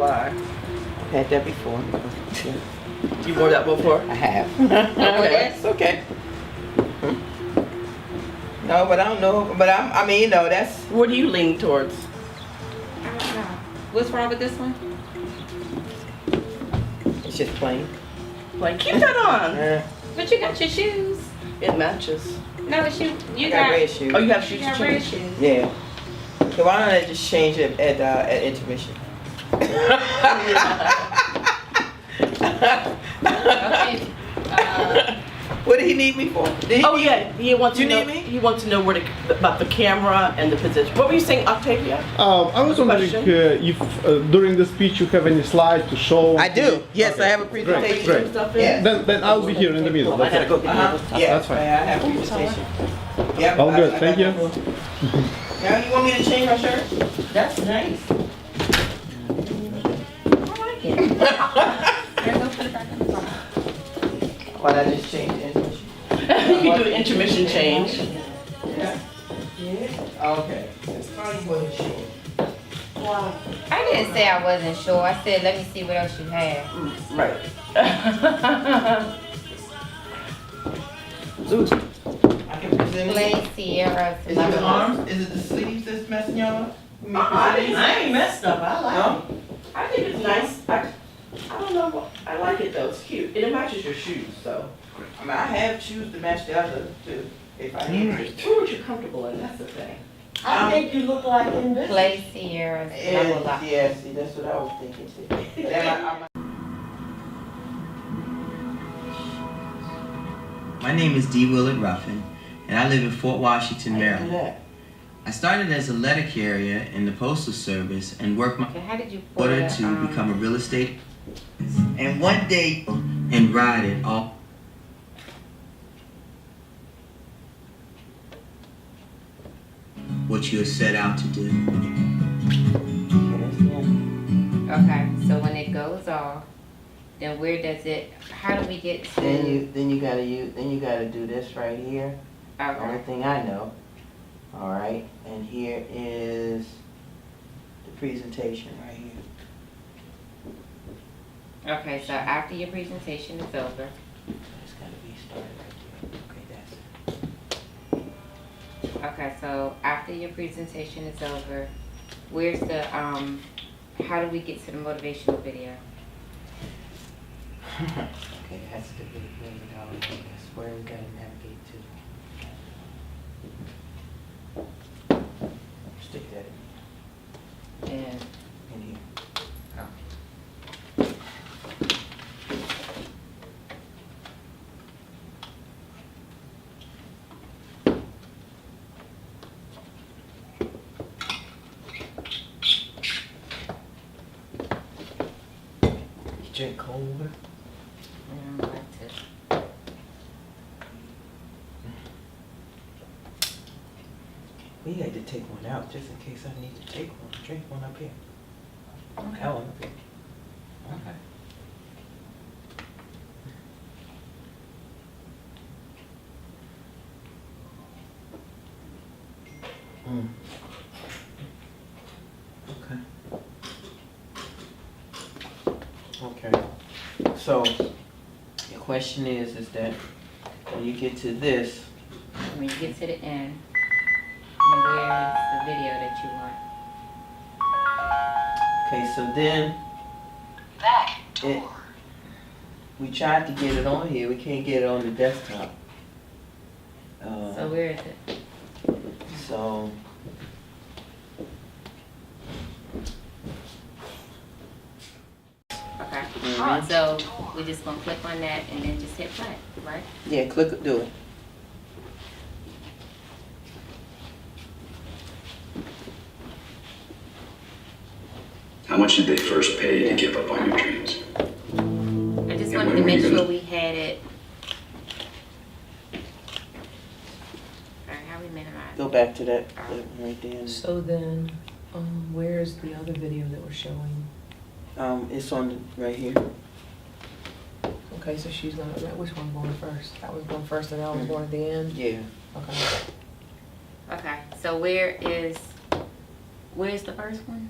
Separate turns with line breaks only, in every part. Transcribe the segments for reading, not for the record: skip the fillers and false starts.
why.
I've had that before. Yeah.
You wore that before?
I have.
Okay.
It's okay. No, but I don't know. But I mean, you know, that's.
What do you lean towards?
I don't know. What's wrong with this one?
It's just plain.
Like, keep that on.
But you got your shoes.
It matches.
No, you
I got red shoes.
Oh, you have shoes
You got
to
red
change?
shoes.
Yeah. So why don't I just change it at intermission?
Okay.
What did he need me for?
Oh yeah, he wants to
You
know.
need me?
He wants to know about the camera and the position. What were you saying, Octavia?
I was wondering if during the speech you have any slide to show.
I do. Yes,
Okay.
I have a presentation.
Great.
Stuff
Yeah.
in?
Then I'll be here in the middle.
I gotta go
That's
get
it.
those stuff.
Yeah,
That's fine.
I have a presentation. Yep,
All good,
I
thank
got
you.
that. Now you want me to change my shirt?
That's nice.
Here, go put it back in the car.
Why not just change the intermission?
You can do an intermission change.
Yeah. Okay. It's probably wasn't sure.
I didn't say I wasn't sure. I said, let me see what else you have.
Right. I can present it.
Play Sierra.
Is it the arms? Is it the sleeves that's messing y'all up? You mean
I
present it?
ain't messed up. I like
No?
it. I think it's nice. I don't know. I like it though. It's cute. And it matches your shoes, so.
I mean, I have shoes to match the other too, if I need to.
Where would you comfortable in? That's the thing. I think you look like Envisage.
Play Sierra.
Yeah, see, that's what I was thinking too. Then
My name is D. Willard Ruffin, and I live in Fort Washington,
I do
Maryland.
that.
I started as a letter carrier in the Postal Service and worked my
Okay, how did you
order to become a real estate. And one day, and ride it all. What you are set out to do.
Okay, so when it goes off, then where does it, how do we get to?
Then you gotta do this right here. Only
Okay,
thing I know. All right, and here is the presentation right here.
okay, so after your presentation is over,
It's gotta be started right there. Okay, that's it.
okay, so after your presentation is over, where's the, how do we get to the motivational video?
Okay, that's the big $1 million thing. That's where we gotta navigate to. Stick that
And,
in here. You drink cold water?
I'd like to,
We had to take one out just in case I need to take one. Drink one up here. That one up here. Okay. Okay. Okay. So, the question is that when you get to this,
when you get to the end, and where's the video that you want?
okay, so then we tried to get it on here. We can't get it on the desktop.
So where is it?
So
Okay,
Mhm.
so we're just gonna click on that and then just hit play, right?
yeah, click, do it.
How much did they first pay to give up on your dreams?
I just
Yeah,
wanted to
when
make
we
sure
gonna-
we had it. Alright, how we minimize?
Go back to that right there.
So then, where's the other video that we're showing?
It's on right here.
Okay, so she's gonna, which one going first? That was going first and that was going at the end?
Yeah.
Okay.
Okay, so where's the first one?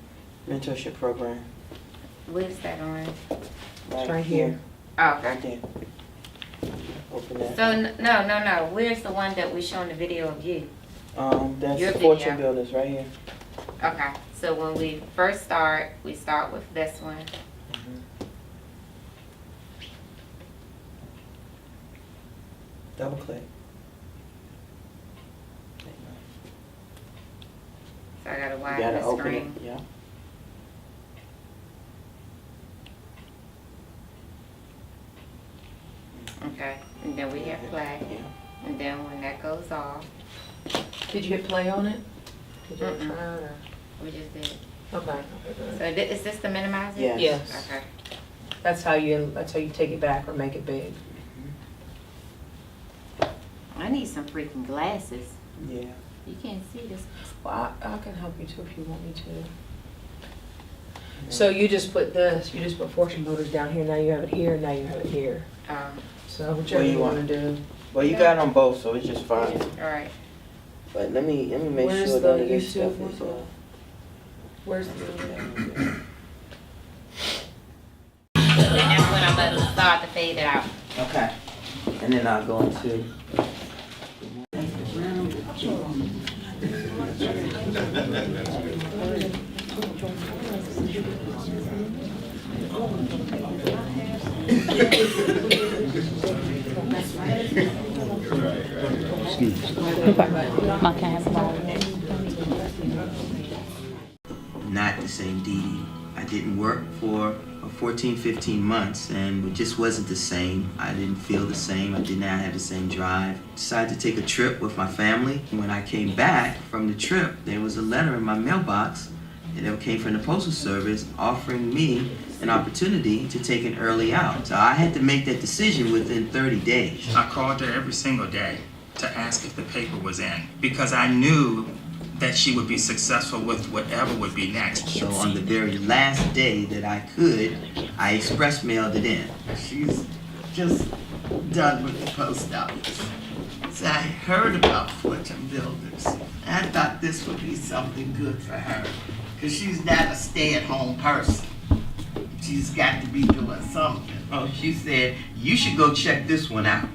Mentorship program.
Where's that on?
It's right here.
Oh, okay.
Right there. Open that.
So, no. Where's the one that we're showing the video of you?
That's
Your
Fortune
video.
Builders right here.
Okay, so when we first start, we start with this one.
Double click.
So I gotta
You
widen
gotta
the
open it.
screen.
Yeah.
Okay, and then we hit play.
Yeah.
And then when that goes off,
Did you hit play on it? Did you
Mm-mm.
try it or?
we just did.
Okay.
So is this the minimizer?
Yes.
Yes.
Okay.
That's how you take it back or make it big.
I need some freaking glasses.
Yeah.
You can't see this.
Well, I can help you too if you want me to. So you just put Fortune Builders down here, now you have it here, now you have it here. So whichever
What do
you
you
wanna
want?
do.
Well, you got on both, so it's just fine.
All right.
But let me make
Where's
sure
the
none of this
YouTube
stuff is.
one? Where's the?
And that's when I'm gonna start to fade it out.
Okay. And then I'll go into.
Not the same Dee Dee. I didn't work for 14, 15 months, and it just wasn't the same. I didn't feel the same. I did not have the same drive. Decided to take a trip with my family. When I came back from the trip, there was a letter in my mailbox that came from the Postal Service offering me an opportunity to take an early out. So I had to make that decision within 30 days.
I called her every single day to ask if the paper was in because I knew that she would be successful with whatever would be next.
So on the very last day that I could, I express mailed it in. She's just done with the post office. So I heard about Fortune Builders. I thought this would be something good for her, because she's not a stay-at-home person. She's got to be doing something. Oh, she said, you should go check this one out.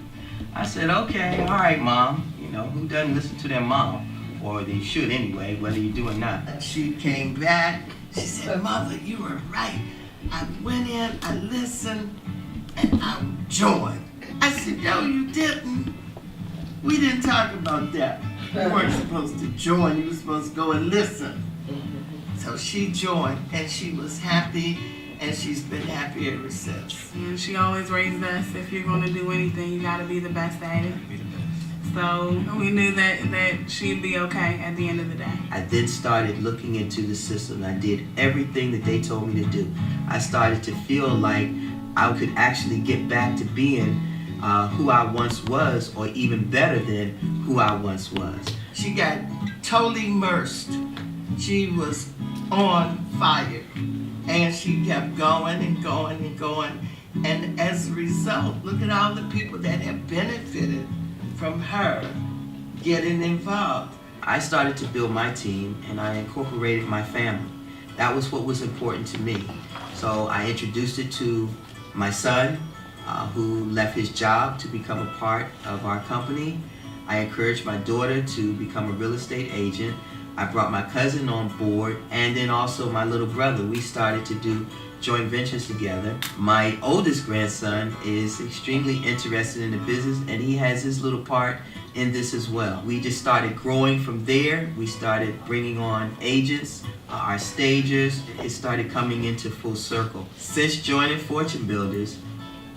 I said, okay, all right, Mom. You know, who doesn't listen to their mom? Or they should anyway, whether you do or not. And she came back, she said, Mother, you were right. I went in, I listened, and I joined. I said, no, you didn't. We didn't talk about that. You weren't supposed to join, you were supposed to go and listen. So she joined, and she was happy, and she's been happy ever since.
And she always raised us, if you're gonna do anything, you gotta be the best at it. So we knew that she'd be okay at the end of the day.
I then started looking into the system. I did everything that they told me to do. I started to feel like I could actually get back to being who I once was, or even better than who I once was. She got totally immersed. She was on fire, and she kept going and going and going. And as a result, look at all the people that have benefited from her getting involved. I started to build my team, and I incorporated my family. That was what was important to me. So I introduced it to my son, who left his job to become a part of our company. I encouraged my daughter to become a real estate agent. I brought my cousin on board, and then also my little brother. We started to do joint ventures together. My oldest grandson is extremely interested in the business, and he has his little part in this as well. We just started growing from there. We started bringing on agents, our stagers. It started coming into full circle. Since joining Fortune Builders,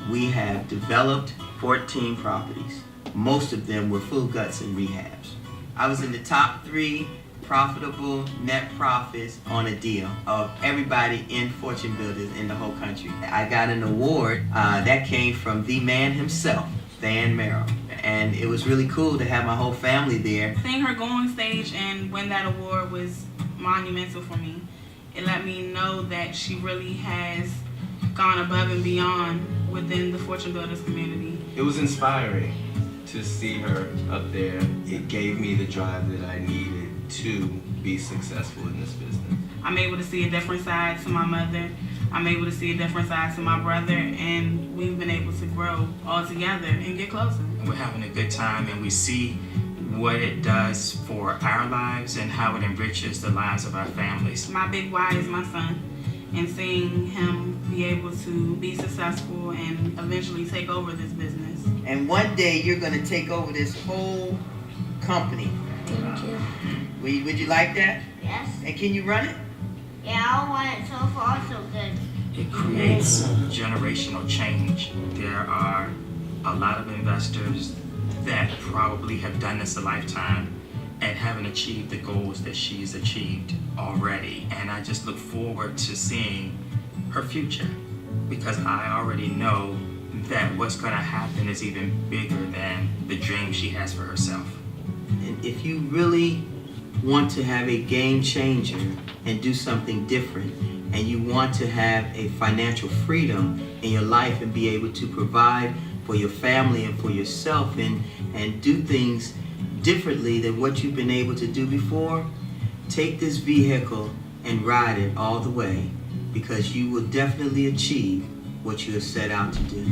we have developed 14 properties. Most of them were full guts and rehabs. I was in the top 3 profitable net profits on a deal of everybody in Fortune Builders in the whole country. I got an award that came from the man himself, Than Merrill. And it was really cool to have my whole family there.
Seeing her go on stage and win that award was monumental for me. It let me know that she really has gone above and beyond within the Fortune Builders community.
It was inspiring to see her up there. It gave me the drive that I needed to be successful in this business.
I'm able to see a different side to my mother. I'm able to see a different side to my brother, and we've been able to grow all together and get closer.
We're having a good time, and we see what it does for our lives and how it enriches the lives of our families.
My big why is my son, and seeing him be able to be successful and eventually take over this business.
And one day you're going to take over this whole company.
Thank you.
Would you like that?
Yes.
And can you run it?
Yeah, I want it so far so good.
It creates generational change. There are a lot of investors that probably have done this a lifetime and haven't achieved the goals that she's achieved already. And I just look forward to seeing her future, because I already know that what's going to happen is even bigger than the dream she has for herself.
And if you really want to have a game changer and do something different, and you want to have a financial freedom in your life and be able to provide for your family and for yourself and do things differently than what you've been able to do before, take this vehicle and ride it all the way, because you will definitely achieve what you have set out to do.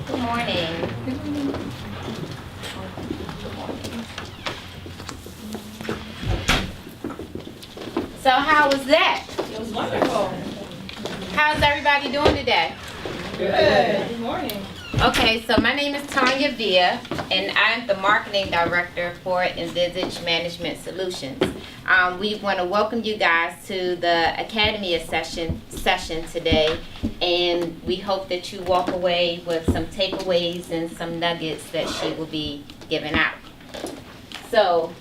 Good morning. So how was that?
It was wonderful.
How's everybody doing today?
Good. Good morning.
Okay, so my name is Tanya Villa, and I'm the marketing director for Envisage Management Solutions. We want to welcome you guys to the Academy session today, and we hope that you walk away with some takeaways and some nuggets that she will be giving out. So,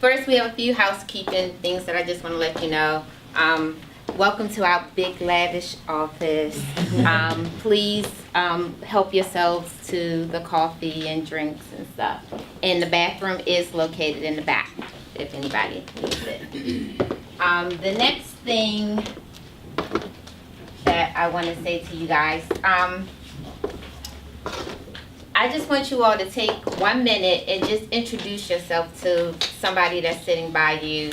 first we have a few housekeeping things that I just want to let you know. Welcome to our big lavish office. Please help yourselves to the coffee and drinks and stuff. And the bathroom is located in the back if anybody needs it. The next thing that I want to say to you guys, I just want you all to take 1 minute and just introduce yourself to somebody that's sitting by you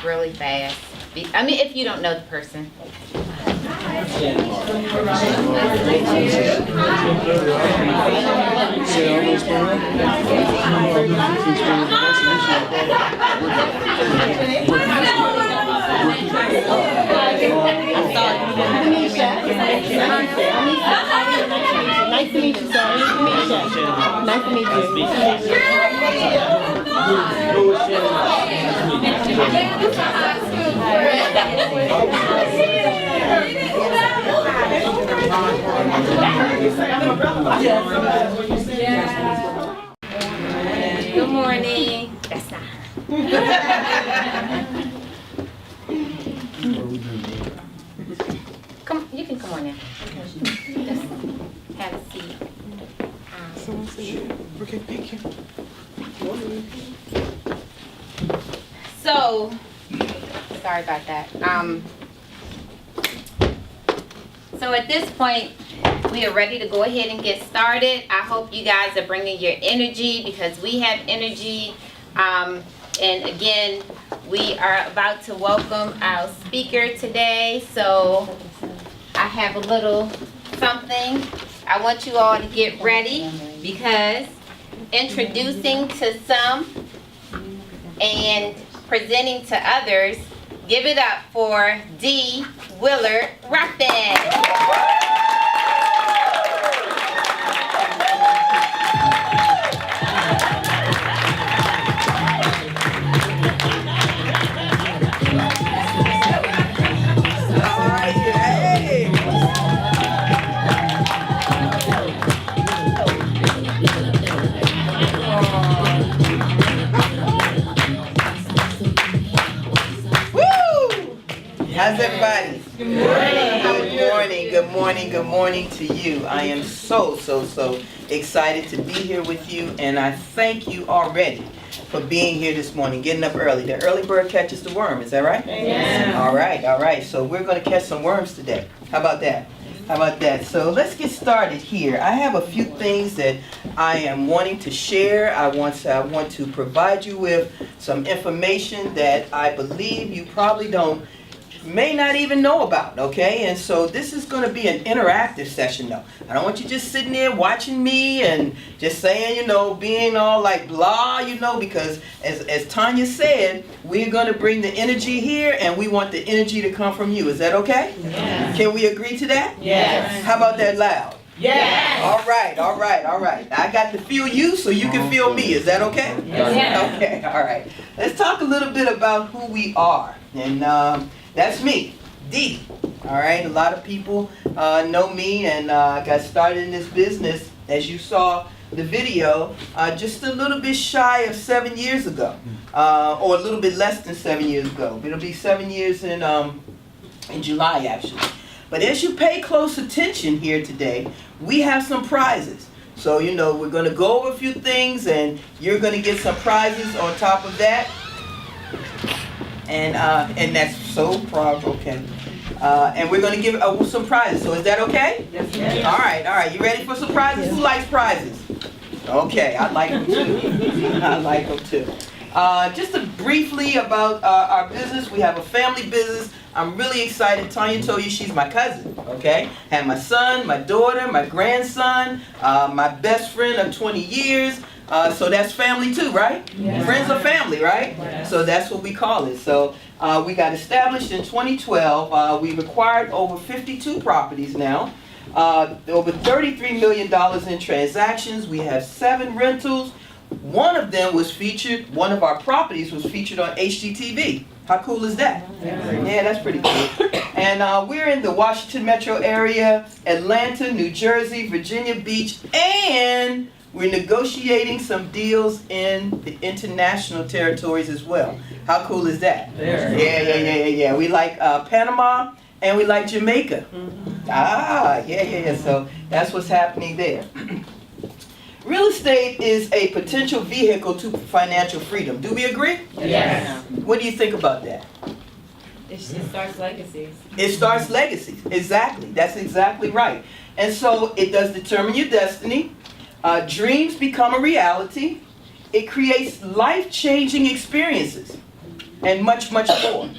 really fast. I mean, if you don't know the person.
Nice to meet you, sir. Nice to meet you.
Good morning. That's not Come, you can come on in. Just have a seat.
Okay, thank you.
So, sorry about that. So at this point, we are ready to go ahead and get started. I hope you guys are bringing your energy, because we have energy. And again, we are about to welcome our speaker today. So I have a little something. I want you all to get ready, because introducing to some and presenting to others, give it up for D. Willard Ruffin.
How's everybody? Good morning. Good morning to you. I am so excited to be here with you, and I thank you already for being here this morning, getting up early. The early bird catches the worm, is that right?
Yeah.
All right. So we're going to catch some worms today. How about that?
How about that? So let's get started here. I have a few things that I am wanting to share. I want to provide you with some information that I believe you probably may not even know about, okay? And so this is going to be an interactive session though. I don't want you just sitting there watching me and just saying, you know, being all like blah, you know, because as Tanya said, we're going to bring the energy here and we want the energy to come from you. Is that okay?
Yes.
Can we agree to that?
Yes.
How about that loud?
Yes.
All right, all right, all right. I got to feel you so you can feel me. Is that okay?
Yes.
Okay, all right. Let's talk a little bit about who we are. And that's me, Dee. All right, a lot of people know me, and I got started in this business, as you saw the video, just a little bit shy of 7 years ago, or a little bit less than 7 years ago. It'll be 7 years in July, actually. But as you pay close attention here today, we have some prizes. So, you know, we're going to go over a few things, and you're going to get some prizes on top of that. And that's so proud, okay. And we're going to give some prizes. So is that okay?
Yes, yes.
All right. You ready for some prizes? Who likes prizes? Okay, I like them too. I like them too. Just briefly about our business. We have a family business. I'm really excited. Tanya told you she's my cousin, okay? Have my son, my daughter, my grandson, my best friend of 20 years. So that's family too, right? Yes. Friends are family, right? Yes. So that's what we call it. So we got established in 2012. We've acquired over 52 properties now. Over $33 million in transactions. We have 7 rentals. One of them was featured, one of our properties was featured on HGTV. How cool is that? Yeah, that's pretty cool. And we're in the Washington metro area, Atlanta, New Jersey, Virginia Beach, and we're negotiating some deals in the international territories as well. How cool is that? Yeah. We like Panama and we like Jamaica. Yeah. So that's what's happening there. Real estate is a potential vehicle to financial freedom. Do we agree?
Yes.
What do you think about that?
It starts legacies.
It starts legacies. Exactly. That's exactly right. And so it does determine your destiny. Dreams become a reality. It creates life-changing experiences and much, much more.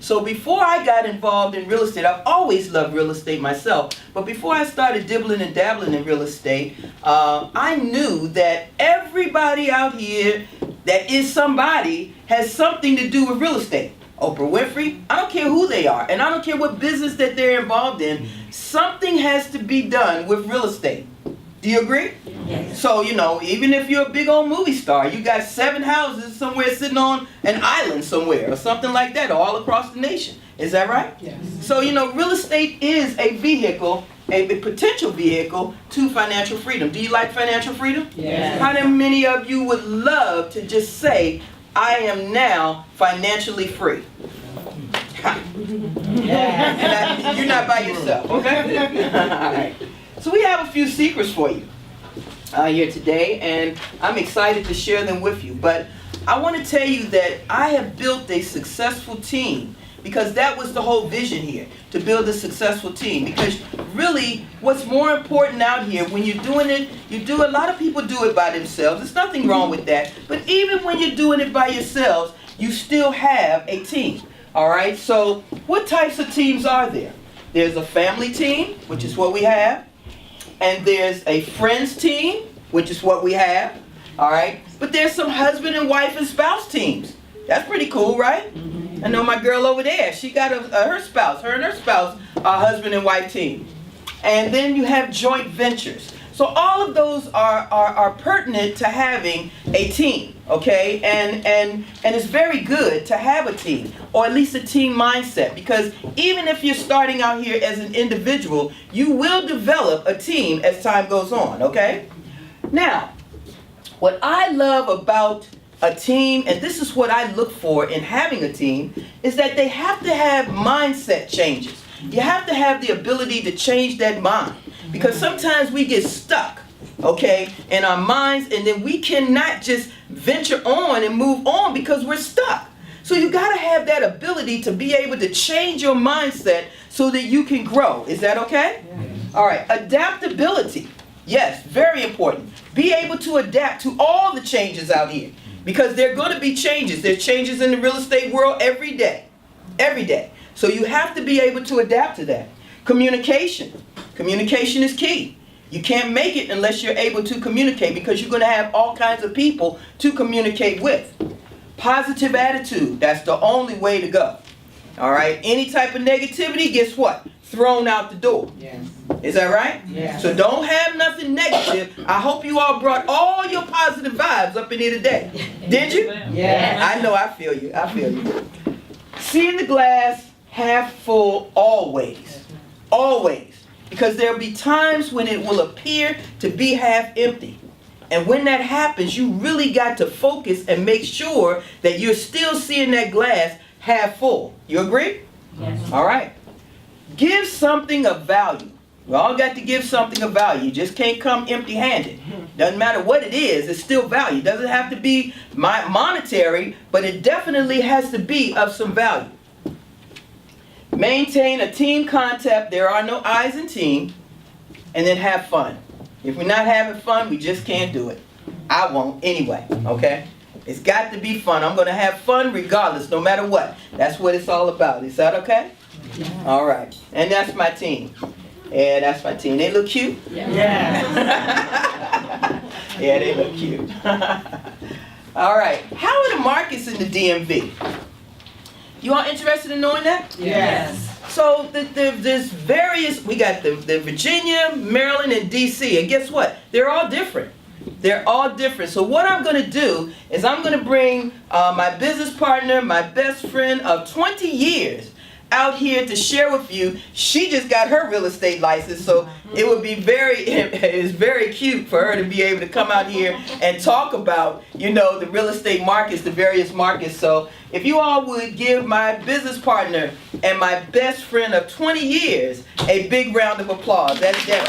So before I got involved in real estate, I've always loved real estate myself, but before I started dibbling and dabbling in real estate, I knew that everybody out here that is somebody has something to do with real estate. Oprah Winfrey, I don't care who they are, and I don't care what business that they're involved in, something has to be done with real estate. Do you agree? Yes. So, you know, even if you're a big old movie star, you got 7 houses somewhere sitting on an island somewhere or something like that all across the nation. Is that right? Yes. So, you know, real estate is a vehicle, a potential vehicle to financial freedom. Do you like financial freedom? Yes. How many of you would love to just say, I am now financially free? Yeah. And you're not by yourself, okay? All right. So we have a few secrets for you here today, and I'm excited to share them with you. But I want to tell you that I have built a successful team, because that was the whole vision here, to build a successful team. Because really, what's more important out here, when you're doing it, a lot of people do it by themselves. There's nothing wrong with that. But even when you're doing it by yourselves, you still have a team. All right? So what types of teams are there? There's a family team, which is what we have. And there's a friends team, which is what we have. All right? But there's some husband and wife and spouse teams. That's pretty cool, right? I know my girl over there. She got her spouse. Her and her spouse are husband and wife team. And then you have joint ventures. So all of those are pertinent to having a team, okay? And it's very good to have a team, or at least a team mindset, because even if you're starting out here as an individual, you will develop a team as time goes on, okay? Now, what I love about a team, and this is what I look for in having a team, is that they have to have mindset changes. You have to have the ability to change that mind. Because sometimes we get stuck, okay, in our minds, and then we cannot just venture on and move on because we're stuck. So you got to have that ability to be able to change your mindset so that you can grow. Is that okay? All right, adaptability. Yes, very important. Be able to adapt to all the changes out here, because there are going to be changes. There's changes in the real estate world every day. Every day. So you have to be able to adapt to that. Communication. Communication is key. You can't make it unless you're able to communicate, because you're going to have all kinds of people to communicate with. Positive attitude. That's the only way to go. All right? Any type of negativity, guess what? Thrown out the door.
Yes.
Is that right?
Yes.
So don't have nothing negative. I hope you all brought all your positive vibes up in here today. Did you?
Yes.
I know, I feel you. I feel you. Seeing the glass half full always. Always. Because there'll be times when it will appear to be half empty. And when that happens, you really got to focus and make sure that you're still seeing that glass half full. You agree?
Yes.
All right. Give something of value. We all got to give something of value. You just can't come empty-handed. Doesn't matter what it is, it's still value. Doesn't have to be monetary, but it definitely has to be of some value. Maintain a team concept. There are no I's in team. And then have fun. If we're not having fun, we just can't do it. I won't anyway, okay? It's got to be fun. I'm going to have fun regardless, no matter what. That's what it's all about. Is that okay? Yeah. All right. And that's my team. Yeah, that's my team. They look cute?
Yeah.
Yeah, they look cute. All right. How are the markets in the DMV? You all interested in knowing that?
Yes.
So there's various, we got the Virginia, Maryland, and DC. And guess what? They're all different. They're all different. So what I'm going to do is I'm going to bring my business partner, my best friend of 20 years, out here to share with you. She just got her real estate license, so it would be it's very cute for her to be able to come out here and talk about, you know, the real estate markets, the various markets. So if you all would give my business partner and my best friend of 20 years a big round of applause. That's Debbie.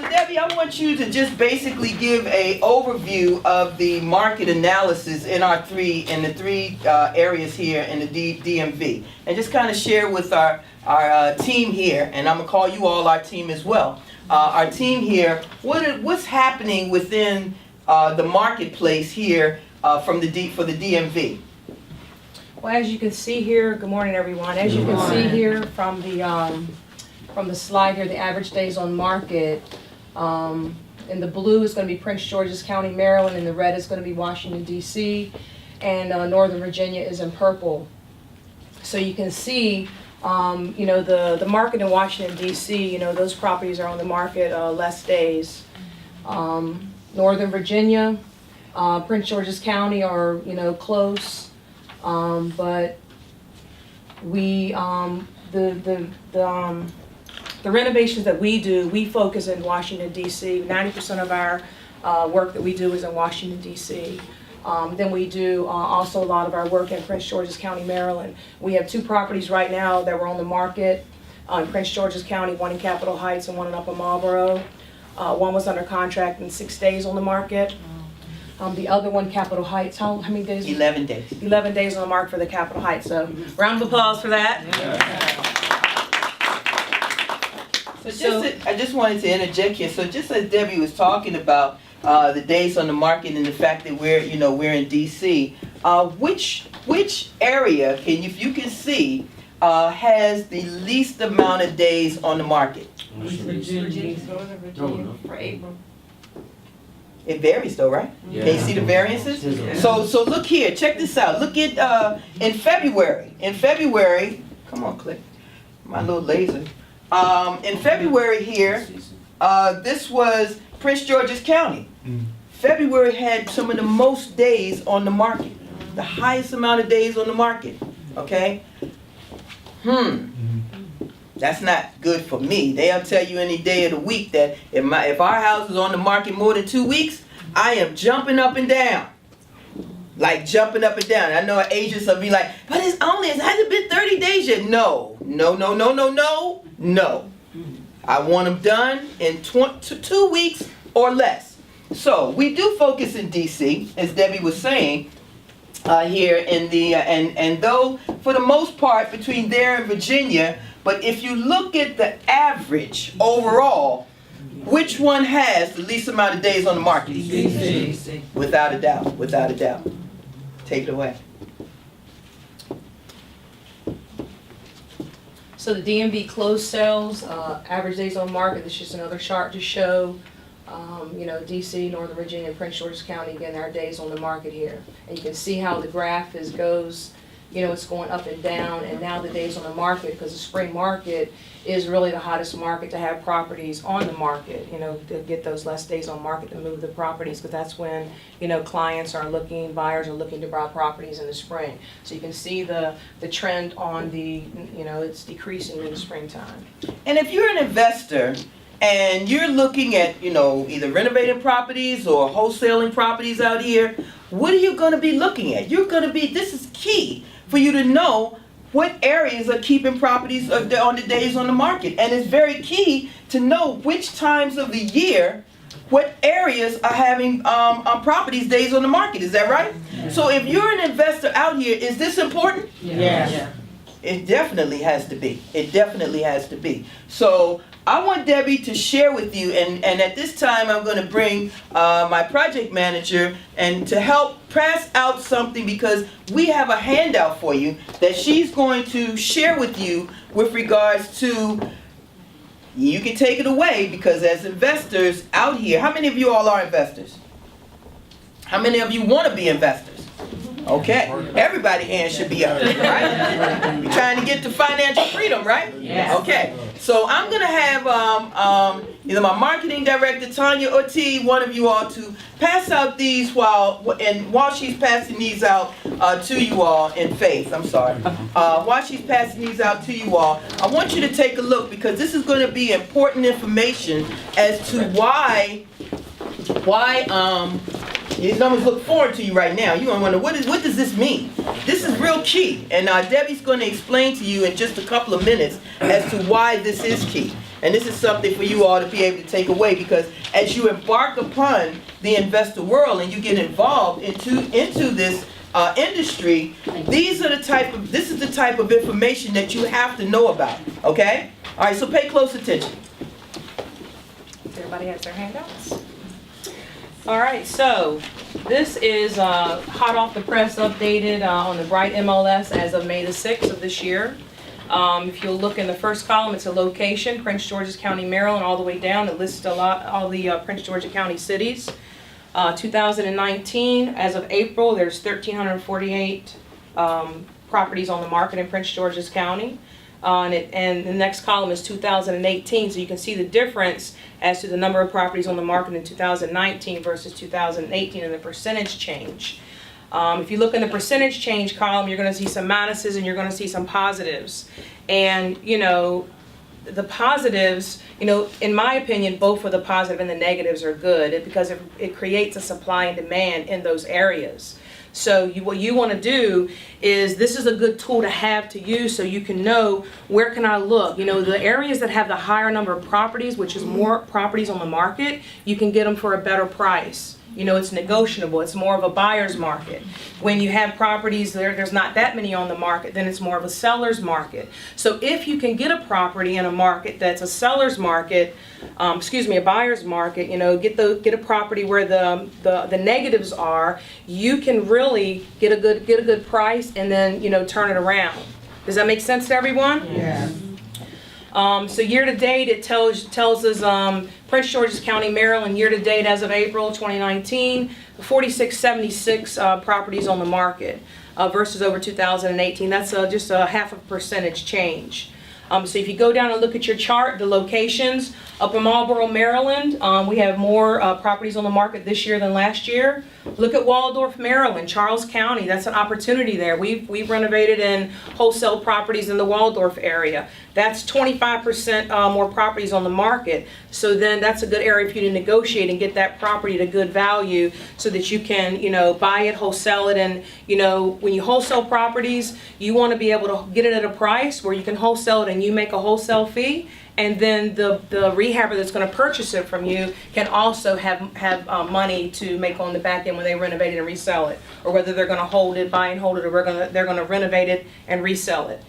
Debbie, I want you to just basically give a overview of the market analysis in the three areas here in the DMV, and just kind of share with our team here, and I'm gonna call you all our team as well. Our team here, what's happening within the marketplace here for the DMV?
Well, as you can see here, good morning, everyone. As you can see here from the slide here, the average days on market. In the blue is going to be Prince George's County, Maryland, and the red is going to be Washington, D.C., and Northern Virginia is in purple. So you can see, you know, the market in Washington, D.C., you know, those properties are on the market less days. Northern Virginia, Prince George's County are, you know, close, but we, the renovations that we do, we focus in Washington, D.C. 90% of our work that we do is in Washington, D.C. Then we do also a lot of our work in Prince George's County, Maryland. We have 2 properties right now that were on the market in Prince George's County, one in Capitol Heights and one in Upper Marlboro. One was under contract in 6 days on the market. The other one, Capitol Heights, how many days?
11 days.
11 days on the market for the Capitol Heights. So round of applause for that.
Yeah. I just wanted to interject here. So just as Debbie was talking about the days on the market and the fact that we're in DC, which area if you can see has the least amount of days on the market?
Virginia.
For April.
It varies though, right?
Yeah.
Can you see the variances?
Yeah.
So look here, check this out. Look at in February. In February, come on, click my little laser. In February here, this was Prince George's County. February had some of the most days on the market, the highest amount of days on the market. Okay. That's not good for me. They'll tell you any day of the week that if our house is on the market more than 2 weeks, I am jumping up and down. Like jumping up and down. I know agents will be like, but it hasn't been 30 days yet. No. I want them done in 2 weeks or less. So we do focus in DC, as Debbie was saying. here in the, and though for the most part between there and Virginia, but if you look at the average overall, which one has the least amount of days on the market?
DC.
Without a doubt, without a doubt. Take it away.
So the DMV closed sales, average days on market, this is just another chart to show, DC, Northern Virginia, and Prince George's County, again, our days on the market here. And you can see how the graph goes, it's going up and down, and now the days on the market, because the spring market is really the hottest market to have properties on the market, to get those less days on market to move the properties, because that's when, clients are looking, buyers are looking to buy properties in the spring. So you can see the trend on the, it's decreasing in the springtime.
And if you're an investor and you're looking at, either renovating properties or wholesaling properties out here, what are you going to be looking at? This is key for you to know what areas are keeping properties on the days on the market. And it's very key to know which times of the year, what areas are having properties days on the market. Is that right? Yeah. So if you're an investor out here, is this important?
Yes. Yeah.
It definitely has to be. It definitely has to be. So I want Debbie to share with you, and at this time I'm going to bring my project manager and to help pass out something, because we have a handout for you that she's going to share with you with regards to, you can take it away, because as investors out here, how many of you all are investors? How many of you want to be investors? Okay, everybody's hand should be up, right? You're trying to get to financial freedom, right?
Yes.
Okay, so I'm gonna have either my marketing director, Tanya, or T, one of you all, to pass out these while she's passing these out to you all in faith. I'm sorry. While she's passing these out to you all, I want you to take a look, because this is going to be important information as to why these numbers look foreign to you right now. You're going to wonder, what does this mean? This is real key. And Debbie's going to explain to you in just a couple of minutes as to why this is key. And this is something for you all to be able to take away, because as you embark upon the investor world and you get involved into this industry, this is the type of information that you have to know about. Okay? All right, so pay close attention.
Everybody has their handouts? All right, so this is hot off the press, updated on the Bright MLS as of May the 6th of this year. If you'll look in the first column, it's a location, Prince George's County, Maryland, all the way down. It lists all the Prince George's County cities. 2019, as of April, there's 1,348 properties on the market in Prince George's County. And the next column is 2018, so you can see the difference as to the number of properties on the market in 2019 versus 2018 and the percentage change. If you look in the percentage change column, you're going to see some minuses and you're going to see some positives. And, the positives, in my opinion, both for the positive and the negatives are good, because it creates a supply and demand in those areas. So what you want to do is, this is a good tool to have to use so you can know, where can I look? The areas that have the higher number of properties, which is more properties on the market, you can get them for a better price. It's negotiable. It's more of a buyer's market. When you have properties there's not that many on the market, then it's more of a seller's market. So if you can get a property in a market that's a seller's market, a buyer's market, get a property where the negatives are, you can really get a good price and then turn it around. Does that make sense to everyone?
Yeah.
So year to date, it tells us Prince George's County, Maryland, year to date as of April 2019, 4676 properties on the market versus over 2018. That's just a 0.5 percentage change. So if you go down and look at your chart, the locations, Upper Marlboro, Maryland, we have more properties on the market this year than last year. Look at Waldorf, Maryland, Charles County. That's an opportunity there. We've renovated and wholesale properties in the Waldorf area. That's 25% more properties on the market. So then that's a good area for you to negotiate and get that property at a good value, so that you can, buy it, wholesale it. And, when you wholesale properties, you want to be able to get it at a price where you can wholesale it and you make a wholesale fee. And then the rehabber that's gonna purchase it from you can also have money to make on the back end when they renovate it and resell it. Or whether they're gonna hold it, buy and hold it, or they're gonna renovate it and resell it.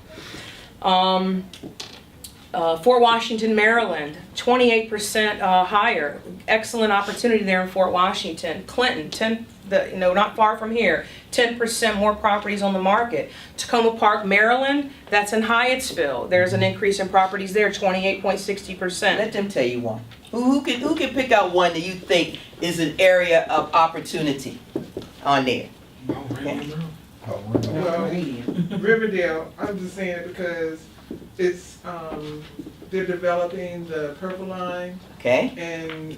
Fort Washington, Maryland, 28% higher. Excellent opportunity there in Fort Washington. Clinton, not far from here, 10% more properties on the market. Tacoma Park, Maryland, that's in Hyattsville. There's an increase in properties there, 28.60%.
Let them tell you one. Who can pick out one that you think is an area of opportunity on there? Okay.
Well, Riverdale, I'm just saying it because it's, they're developing the Purple Line.
Okay.
And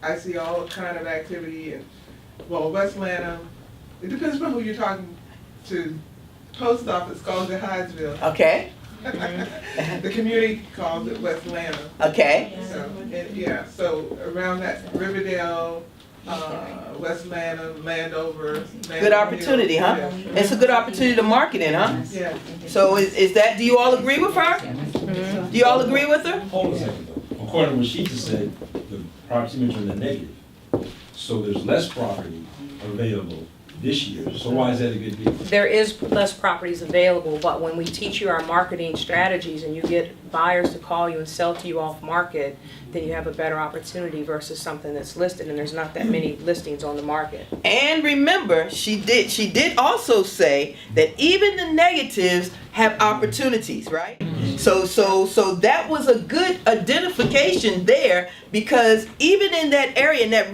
I see all kind of activity in, well, West Atlanta, it depends on who you're talking to. Post office calls it Hyattsville.
Okay.
The community calls it West Atlanta.
Okay.
So, yeah, so around that, Riverdale, West Atlanta, Landover.
Good opportunity, huh?
Yeah.
It's a good opportunity to market in, huh?
Yeah.
So is that, do you all agree with her? Do you all agree with her?
Hold on a second though. According to what she just said, the property mentioned the negative. So there's less property available this year. So why is that a good deal?
There is less properties available, but when we teach you our marketing strategies and you get buyers to call you and sell to you off market, then you have a better opportunity versus something that's listed and there's not that many listings on the market.
And remember, she did also say that even the negatives have opportunities, right? So that was a good identification there, because even in that area, in that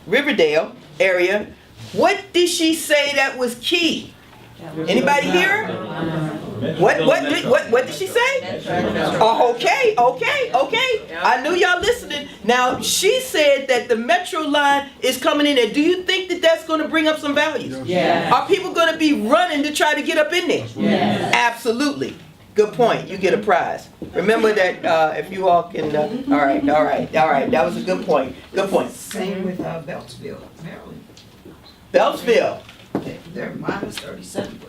Riverdale area, what did she say that was key? Anybody hear her? What did she say? Oh, okay. I knew y'all listening. Now, she said that the Metro line is coming in there. Do you think that that's going to bring up some values?
Yes.
Are people going to be running to try to get up in there?
Yes.
Absolutely. Good point. You get a prize. Remember that if you all can. All right. That was a good point. Good point.
Same with Beltsville, Maryland.
Beltsville.
They're minus 37.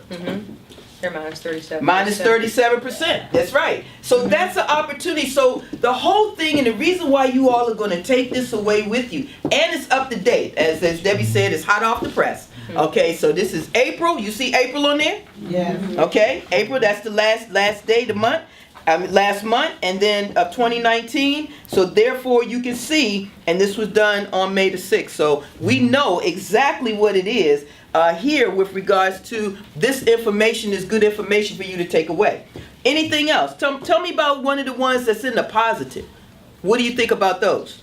They're minus 37%.
Minus 37%. That's right. So that's an opportunity. So the whole thing, and the reason why you all are going to take this away with you, and it's up to date, as Debbie said, it's hot off the press. Okay, so this is April. You see April on there?
Yeah.
Okay, April. That's the last day of the month. Last month, and then of 2019. So therefore, you can see, and this was done on May the 6th. So we know exactly what it is here with regards to this information is good information for you to take away. Anything else? Tell me about one of the ones that's in the positive. What do you think about those?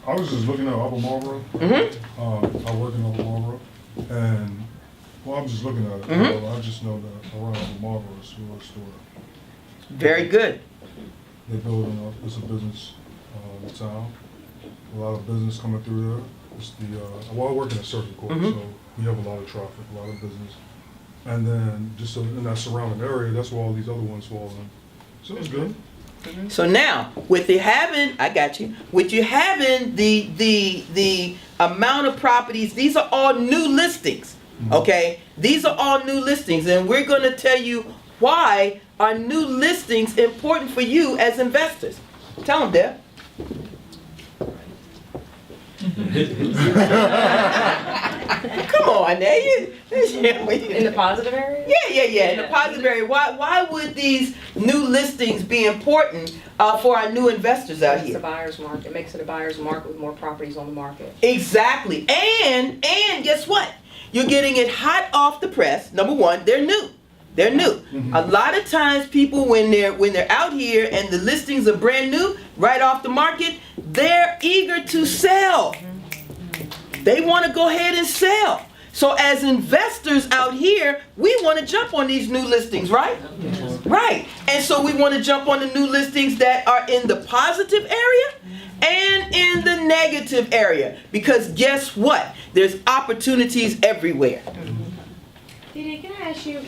I was just looking at Upper Marlboro. I work in Upper Marlboro, and well, I'm just looking at it. I just know that around Upper Marlboro is a store.
Very good.
They're building up. It's a business in the town. A lot of business coming through there. It's the I work in a circuit court, so we have a lot of traffic, a lot of business. And then just in that surrounding area, that's where all these other ones fall in. So it's good.
So now, with you having, I got you. With you having the amount of properties, these are all new listings. Okay, these are all new listings, and we're going to tell you why are new listings important for you as investors. Tell them, Deb. Come on, now
in the positive area?
Yeah. In the positive area. Why would these new listings be important for our new investors out here?
It's a buyer's market. It makes it a buyer's market with more properties on the market.
Exactly. And guess what? You're getting it hot off the press. Number one, they're new. They're new. A lot of times people, when they're out here and the listings are brand new, right off the market, they're eager to sell. They want to go ahead and sell. So as investors out here, we want to jump on these new listings, right? Right. And so we want to jump on the new listings that are in the positive area and in the negative area. Because guess what? There's opportunities everywhere.
Didi, can I ask you,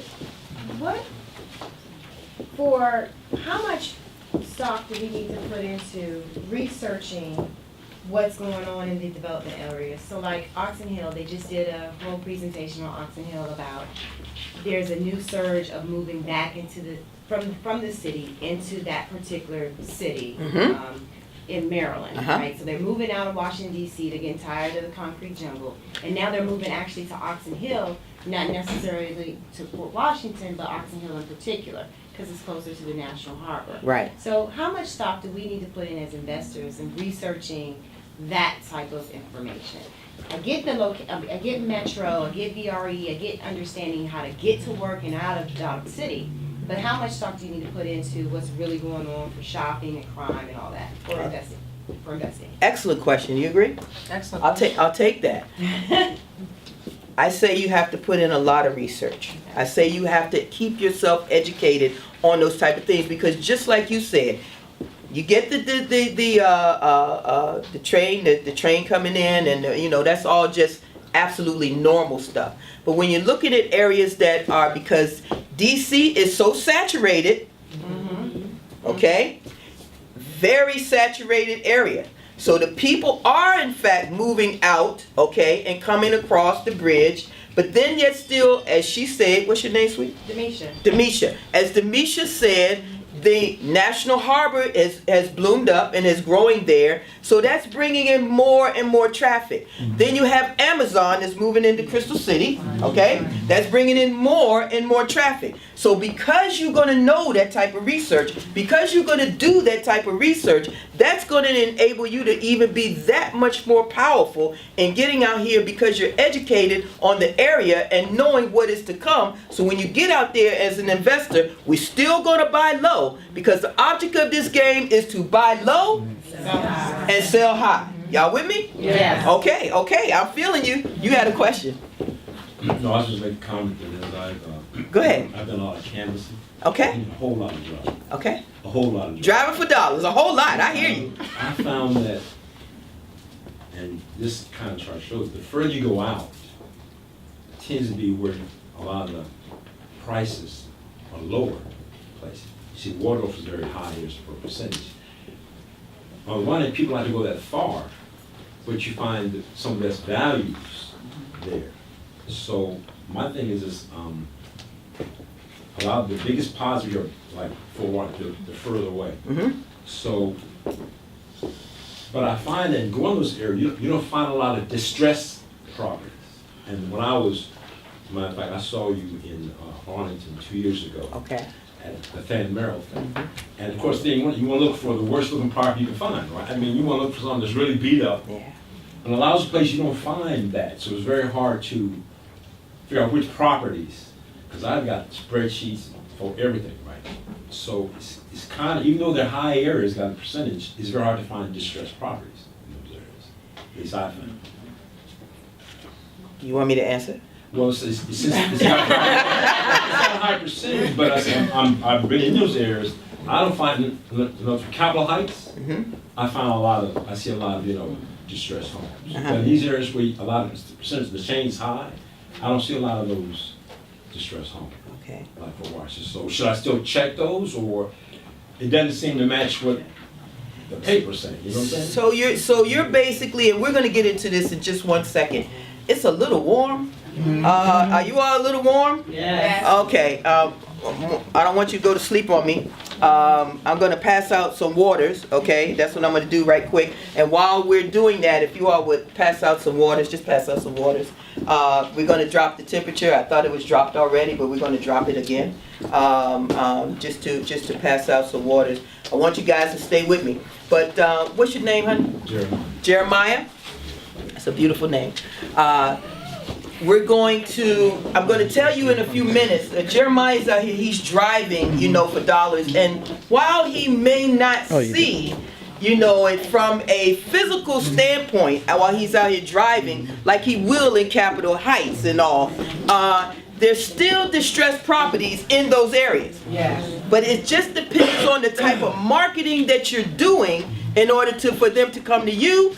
how much stock do we need to put into researching what's going on in the development areas? So like Oxon Hill, they just did a whole presentation on Oxon Hill about there's a new surge of moving back into the from the city into that particular city.
Mhm.
In Maryland,
Uh-huh.
right? So they're moving out of Washington DC, they're getting tired of the concrete jungle, and now they're moving actually to Oxon Hill, not necessarily to Fort Washington, but Oxon Hill in particular, because it's closer to the National Harbor.
Right.
So how much stock do we need to put in as investors in researching that type of information? I get I get Metro, I get VRE, I get understanding how to get to work and out of the city. But how much stock do you need to put into what's really going on for shopping and crime and all that for investing?
Excellent question. You agree?
Excellent.
I'll take that. I say you have to put in a lot of research. I say you have to keep yourself educated on those type of things, because just like you said, you get the train coming in, and that's all just absolutely normal stuff. But when you're looking at areas that are, because DC is so saturated, okay, very saturated area. So the people are in fact moving out, okay, and coming across the bridge. But then yet still, as she said, what's your name, sweet? Demisha. As Demisha said, the National Harbor has bloomed up and is growing there. So that's bringing in more and more traffic. Then you have Amazon that's moving into Crystal City, okay? That's bringing in more and more traffic. So because you're going to know that type of research, because you're going to do that type of research, that's going to enable you to even be that much more powerful in getting out here, because you're educated on the area and knowing what is to come. So when you get out there as an investor, we're still going to buy low, because the object of this game is to buy low and sell high. Y'all with me?
Yes.
Okay, I'm feeling you. You had a question.
No, I was just making a comment that
Go ahead.
I've done a lot of canvassing.
Okay.
A whole lot of driving.
Okay.
A whole lot of driving.
Driving for dollars, a whole lot. I hear you.
I found that, and this kind of chart shows, the further you go out, it tends to be where a lot of the prices are lower places. You see, Waldorf is very high here for percentage. On the one hand, people like to go that far, but you find that some of the best values there. So my thing is this, a lot of the biggest positives are like they're further away. So, but I find that going to those areas, you don't find a lot of distressed properties. And when I was, as a matter of fact, I saw you in Arlington 2 years ago.
Okay.
At the Fan Merrill thing. And of course, then you want to look for the worst looking property you can find, right? I mean, you want to look for something that's really beat up.
Yeah.
And a lot of those places you don't find that, so it's very hard to figure out which properties, because I've got spreadsheets for everything, right? So it's kind of, even though they're high areas, got a percentage, it's very hard to find distressed properties in those areas. At least I find.
You want me to answer?
Well, it's not a high percentage, but I've been in those areas. I don't find, Capitol Heights, I see a lot of, distressed homes. But in these areas where a lot of the percentage, the chain's high, I don't see a lot of those distressed homes.
Okay.
Like for Washington. So should I still check those, or it doesn't seem to match what the paper's saying? You know what I'm saying?
So you're basically, and we're going to get into this in just 1 second. It's a little warm. Are you all a little warm?
Yes.
Okay. I don't want you to go to sleep on me. I'm going to pass out some waters, okay? That's what I'm going to do right quick. And while we're doing that, if you all would pass out some waters, just pass out some waters. We're going to drop the temperature. I thought it was dropped already, but we're going to drop it again. Just to pass out some waters. I want you guys to stay with me. But what's your name, honey?
Jeremiah.
Jeremiah? That's a beautiful name. I'm going to tell you in a few minutes, Jeremiah's out here, he's driving, for dollars. And while he may not see, it from a physical standpoint, while he's out here driving, like he will in Capitol Heights and all, there's still distressed properties in those areas.
Yes.
But it just depends on the type of marketing that you're doing in order for them to come to you,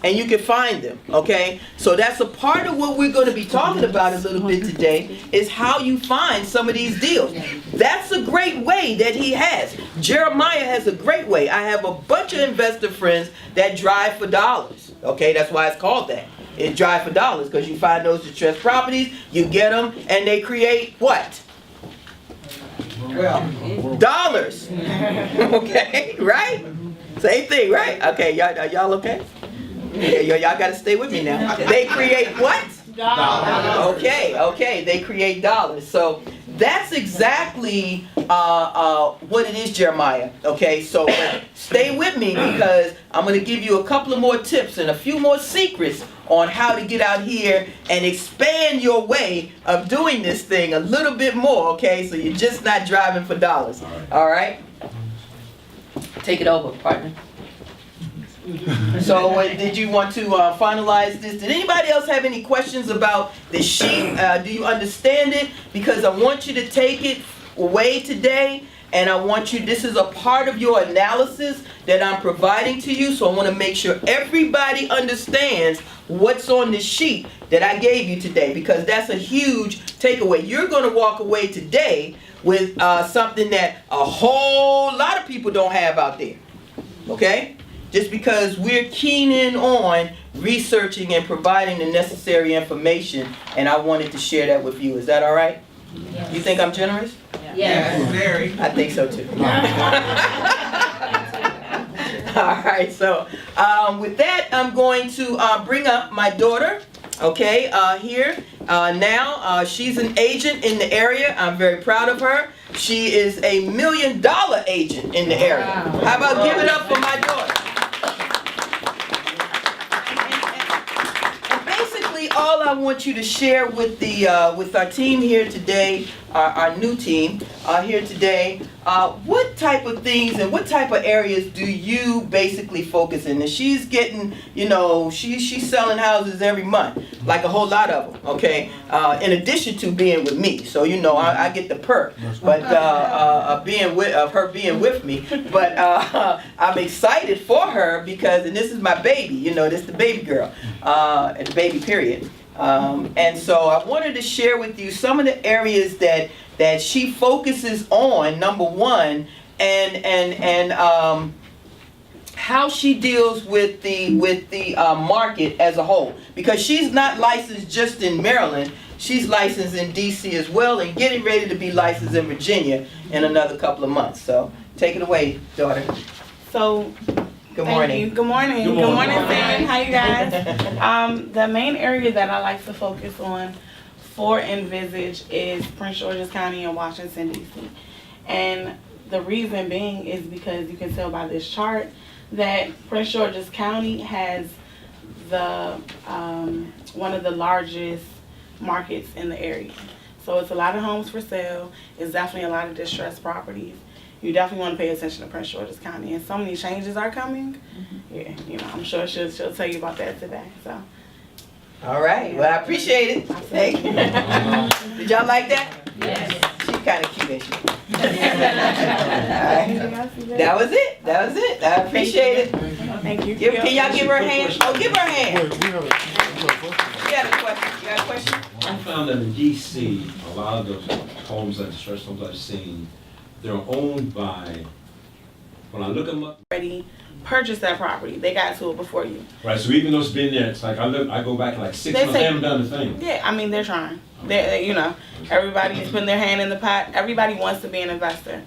and you can find them, okay? So that's a part of what we're going to be talking about a little bit today, is how you find some of these deals. That's a great way that he has. Jeremiah has a great way. I have a bunch of investor friends that drive for dollars, okay? That's why it's called that. It drive for dollars, because you find those distressed properties, you get them, and they create what? Dollars. Okay, right? Same thing, right? Okay, y'all okay? Y'all gotta stay with me now. They create what? Dollars. Okay, they create dollars. So that's exactly what it is, Jeremiah. Okay, so stay with me because I'm going to give you a couple of more tips and a few more secrets on how to get out here and expand your way of doing this thing a little bit more, okay? So you're just not driving for dollars. All right? Take it over, partner. So did you want to finalize this? Did anybody else have any questions about the sheet? Do you understand it? Because I want you to take it away today, and I want you, this is a part of your analysis that I'm providing to you, so I want to make sure everybody understands what's on the sheet that I gave you today, because that's a huge takeaway. You're going to walk away today with something that a whole lot of people don't have out there, okay? Just because we're keen in on researching and providing the necessary information, and I wanted to share that with you. Is that all right? Yes. You think I'm generous?
Yes.
Very.
I think so too. All right, so with that, I'm going to bring up my daughter, okay, here. Now, she's an agent in the area. I'm very proud of her. She is a $1 million agent in the area. How about give it up for my daughter? All I want you to share with the with our team here today, our new team here today, what type of things and what type of areas do you basically focus in? And she's getting, you know, she's selling houses every month, like a whole lot of them, okay? In addition to being with me, so you know I get the perk, but her being with me, but I'm excited for her because, and this is my baby, you know, this is the baby girl, and the baby period. And so I wanted to share with you some of the areas that she focuses on, number one, and how she deals with the market as a whole, because she's not licensed just in Maryland. She's licensed in DC as well, and getting ready to be licensed in Virginia in another couple of months. So take it away, daughter.
So
good morning.
You. Good morning. Good morning, Sam. How you guys? The main area that I like to focus on for Envisage is Prince George's County and Washington, D.C. And the reason being is because you can tell by this chart that Prince George's County has the one of the largest markets in the area. So it's a lot of homes for sale. It's definitely a lot of distressed properties. You definitely want to pay attention to Prince George's County, and so many changes are coming. Yeah, you know, I'm sure she'll tell you about that today. So.
All right. Well, I appreciate it. Thank you. Did y'all like that? Yes. She's kind of cute, ain't she? All right. That was it. That was it. I appreciate it.
Thank you.
Can y'all give her a hand? Oh, give her a hand.
Wait, we have
You got a question? You got a question?
I found that in DC, a lot of those homes, that distressed homes I've seen, they're owned by, when I look them up,
Already purchased that property. They got to it before you.
right, so even though it's been there, it's like I go back like 6 months, they haven't done the thing.
Yeah, I mean, they're trying. They you know, everybody's putting their hand in the pot. Everybody wants to be an investor,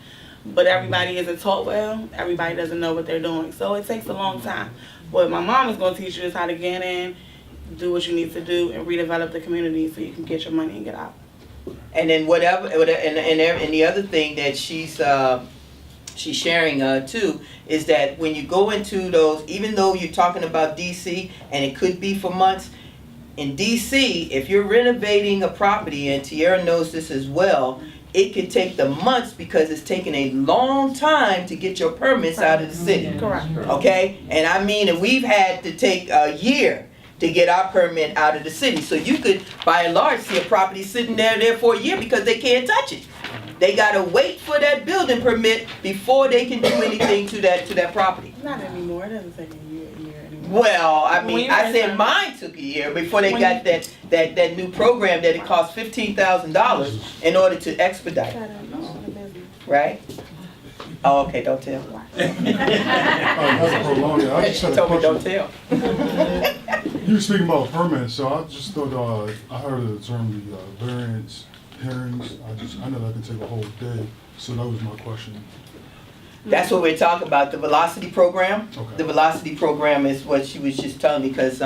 but everybody isn't taught well. Everybody doesn't know what they're doing. So it takes a long time. What my mom is going to teach you is how to get in, do what you need to do, and redevelop the community so you can get your money and get out.
And then whatever, and the other thing that she's sharing too is that when you go into those, even though you're talking about DC and it could be for months, in DC, if you're renovating a property, and Tierra knows this as well, it could take the months because it's taking a long time to get your permits out of the city.
Correct.
Okay? And I mean, and we've had to take a year to get our permit out of the city. So you could, by and large, see a property sitting there for a year because they can't touch it. They gotta wait for that building permit before they can do anything to that property.
Not anymore. It doesn't take a year anymore.
Well, I mean, I said mine took a year before they got that new program that it cost $15,000 in order to expedite. Right? Oh, okay, don't tell.
That's prolonged. I just had a
Told me
question.
don't tell.
You were speaking about permits, so I just thought I heard the term the variance hearings. I know that can take a whole day. So that was my question.
That's what we're talking about, the velocity program.
Okay.
The velocity program is what she was just telling me, because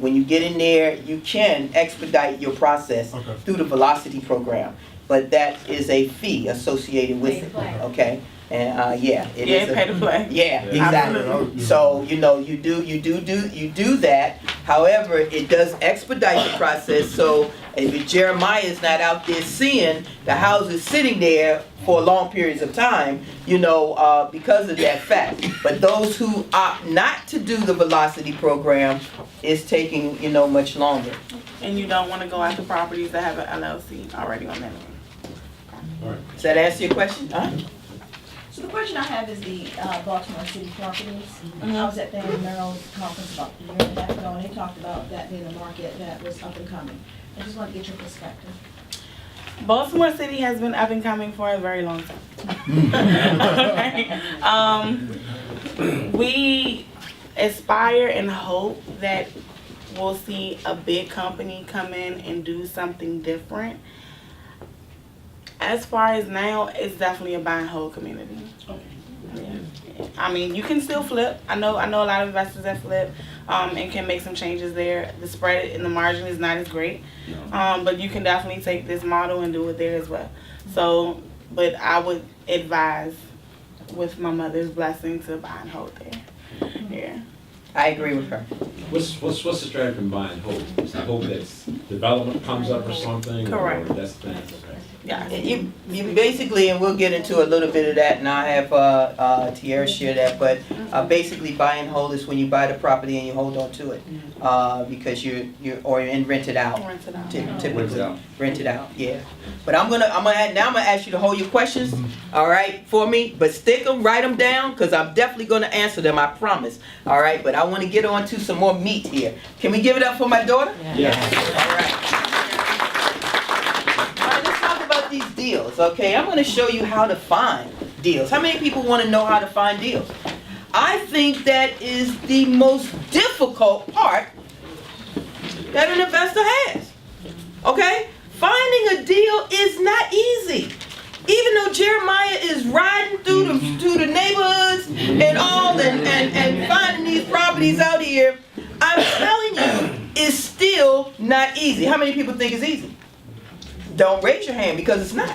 when you get in there, you can expedite your process through the velocity program. But that is a fee associated with it, okay? And yeah, it is.
Pay to play.
Yeah, exactly.
Absolutely.
So you know, you do that. However, it does expedite the process. So if Jeremiah is not out there seeing the houses sitting there for long periods of time, you know, because of that fact. But those who opt not to do the velocity program is taking, you know, much longer.
And you don't want to go after properties that have an LLC already on them.
All right.
Does that answer your question?
So the question I have is the Baltimore City properties. I was at the Merrill's conference about a year and a half ago, and they talked about that being a market that was up and coming. I just want to get your perspective.
Baltimore City has been up and coming for a very long time. We aspire and hope that we'll see a big company come in and do something different. As far as now, it's definitely a buy and hold community. Yeah. I mean, you can still flip. I know a lot of investors that flip and can make some changes there. The spread and the margin is not as great, but you can definitely take this model and do it there as well. So, but I would advise, with my mother's blessing, to buy and hold there. Yeah.
I agree with her.
What's the strategy in buy and hold? Is the hope that development comes up or something?
Correct.
Or that's the
Yeah.
You basically, and we'll get into a little bit of that, and I have Tierra share that, but basically buy and hold is when you buy the property and you hold on to it, because you're rent it out. Typically rent it out, yeah. But I'm gonna ask you to hold your questions, all right, for me, but stick them, write them down, because I'm definitely gonna answer them, I promise, all right. But I want to get on to some more meat here. Can we give it up for my daughter?
Yeah.
All right. These deals, okay? I'm going to show you how to find deals. How many people want to know how to find deals? I think that is the most difficult part that an investor has, okay? Finding a deal is not easy. Even though Jeremiah is riding through the neighborhoods and all and finding these properties out here, I'm telling you, it's still not easy. How many people think it's easy? Don't raise your hand, because it's not.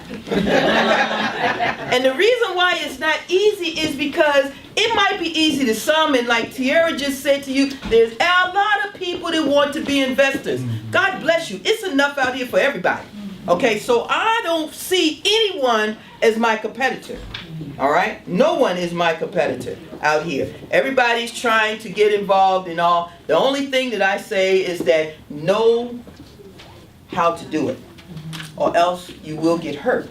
And the reason why it's not easy is because it might be easy to some, and like Tierra just said to you, there's a lot of people that want to be investors. God bless you. It's enough out here for everybody. Okay, so I don't see anyone as my competitor. All right? No one is my competitor out here. Everybody's trying to get involved in all. The only thing that I say is that know how to do it, or else you will get hurt,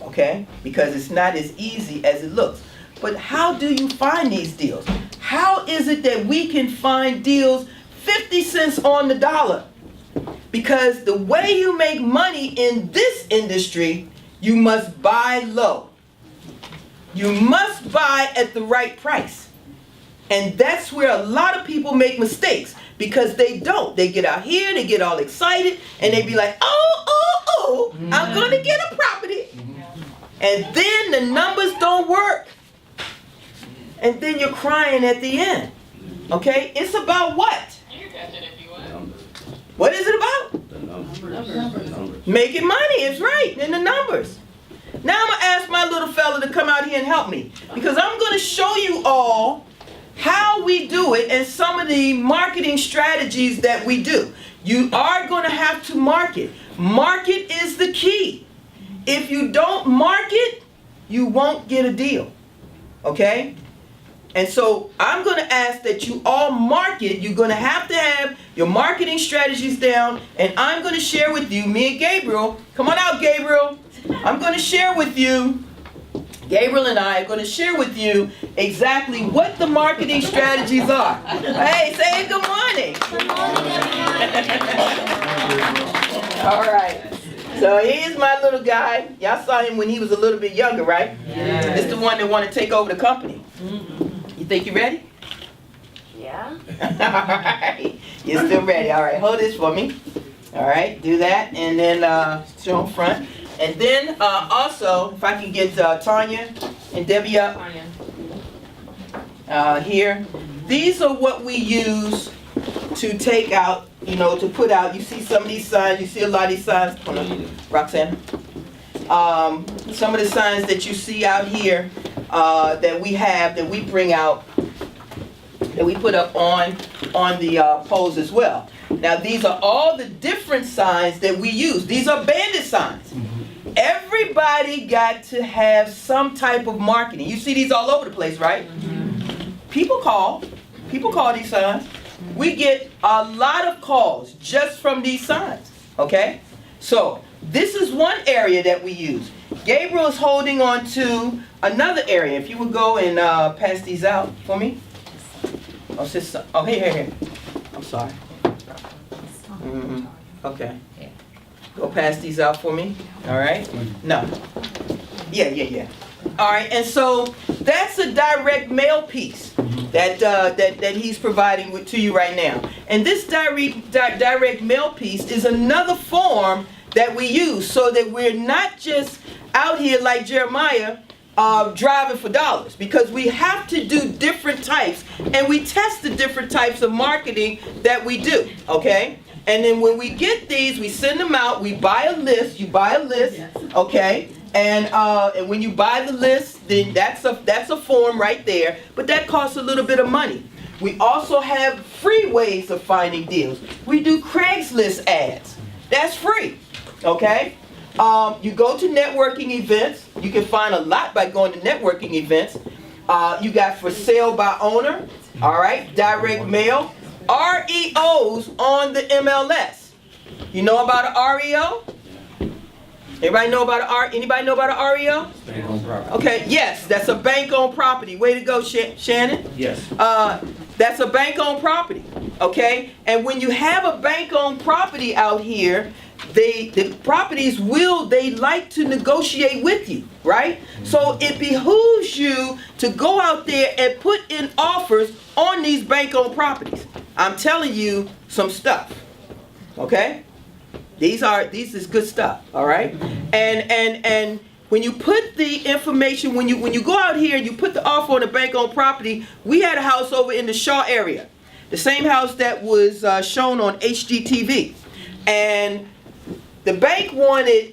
okay? Because it's not as easy as it looks. But how do you find these deals? How is it that we can find deals 50 cents on the dollar? Because the way you make money in this industry, you must buy low. You must buy at the right price. And that's where a lot of people make mistakes, because they don't. They get out here, they get all excited, and they be like, I'm going to get a property. And then the numbers don't work. And then you're crying at the end. Okay? It's about what? What is it about?
The numbers.
Making money, it's right, in the numbers. Now I'm going to ask my little fella to come out here and help me, because I'm going to show you all how we do it and some of the marketing strategies that we do. You are going to have to market. Market is the key. If you don't market, you won't get a deal. Okay? And so I'm going to ask that you all market. You're going to have your marketing strategies down, and I'm going to share with you, me and Gabriel. Come on out, Gabriel. I'm going to share with you, Gabriel and I are going to share with you exactly what the marketing strategies are. Hey, say good morning. Good morning, all right. So here's my little guy. Y'all saw him when he was a little bit younger, right? Yeah. It's the one that want to take over the company. You think you're ready?
Yeah.
All right. You're still ready. All right. Hold this for me. All right. Do that. And then show in front. And then also, if I can get Tanya and Debbie up here. These are what we use to take out, you know, to put out. You see some of these signs, you see a lot of these signs. Hold on, Roxanne. Some of the signs that you see out here that we have, that we bring out, that we put up on the poles as well. Now these are all the different signs that we use. These are bandit signs. Everybody got to have some type of marketing. You see these all over the place, right? People call these signs. We get a lot of calls just from these signs, okay? So this is one area that we use. Gabriel is holding on to another area. If you would go and pass these out for me. Oh, here. I'm sorry. Okay. Go pass these out for me. All right? No. Yeah. All right, and so that's a direct mail piece that he's providing to you right now. And this direct mail piece is another form that we use so that we're not just out here like Jeremiah driving for dollars, because we have to do different types, and we test the different types of marketing that we do, okay? And then when we get these, we send them out, we buy a list, you buy a list, okay? And when you buy the list, then that's a form right there, but that costs a little bit of money. We also have free ways of finding deals. We do Craigslist ads. That's free, okay? You go to networking events. You can find a lot by going to networking events. You got for sale by owner, all right, direct mail, REOs on the MLS. You know about an REO? Anybody know about an REO?
Bank-owned property.
Okay, yes, that's a bank-owned property. Way to go, Shannon.
Yes.
That's a bank-owned property, okay? And when you have a bank-owned property out here, the properties they like to negotiate with you, right? So it behooves you to go out there and put in offers on these bank-owned properties. I'm telling you some stuff, okay? These is good stuff, all right? And when you put the information, when you go out here and you put the offer on a bank-owned property, we had a house over in the Shaw area, the same house that was shown on HGTV, and the bank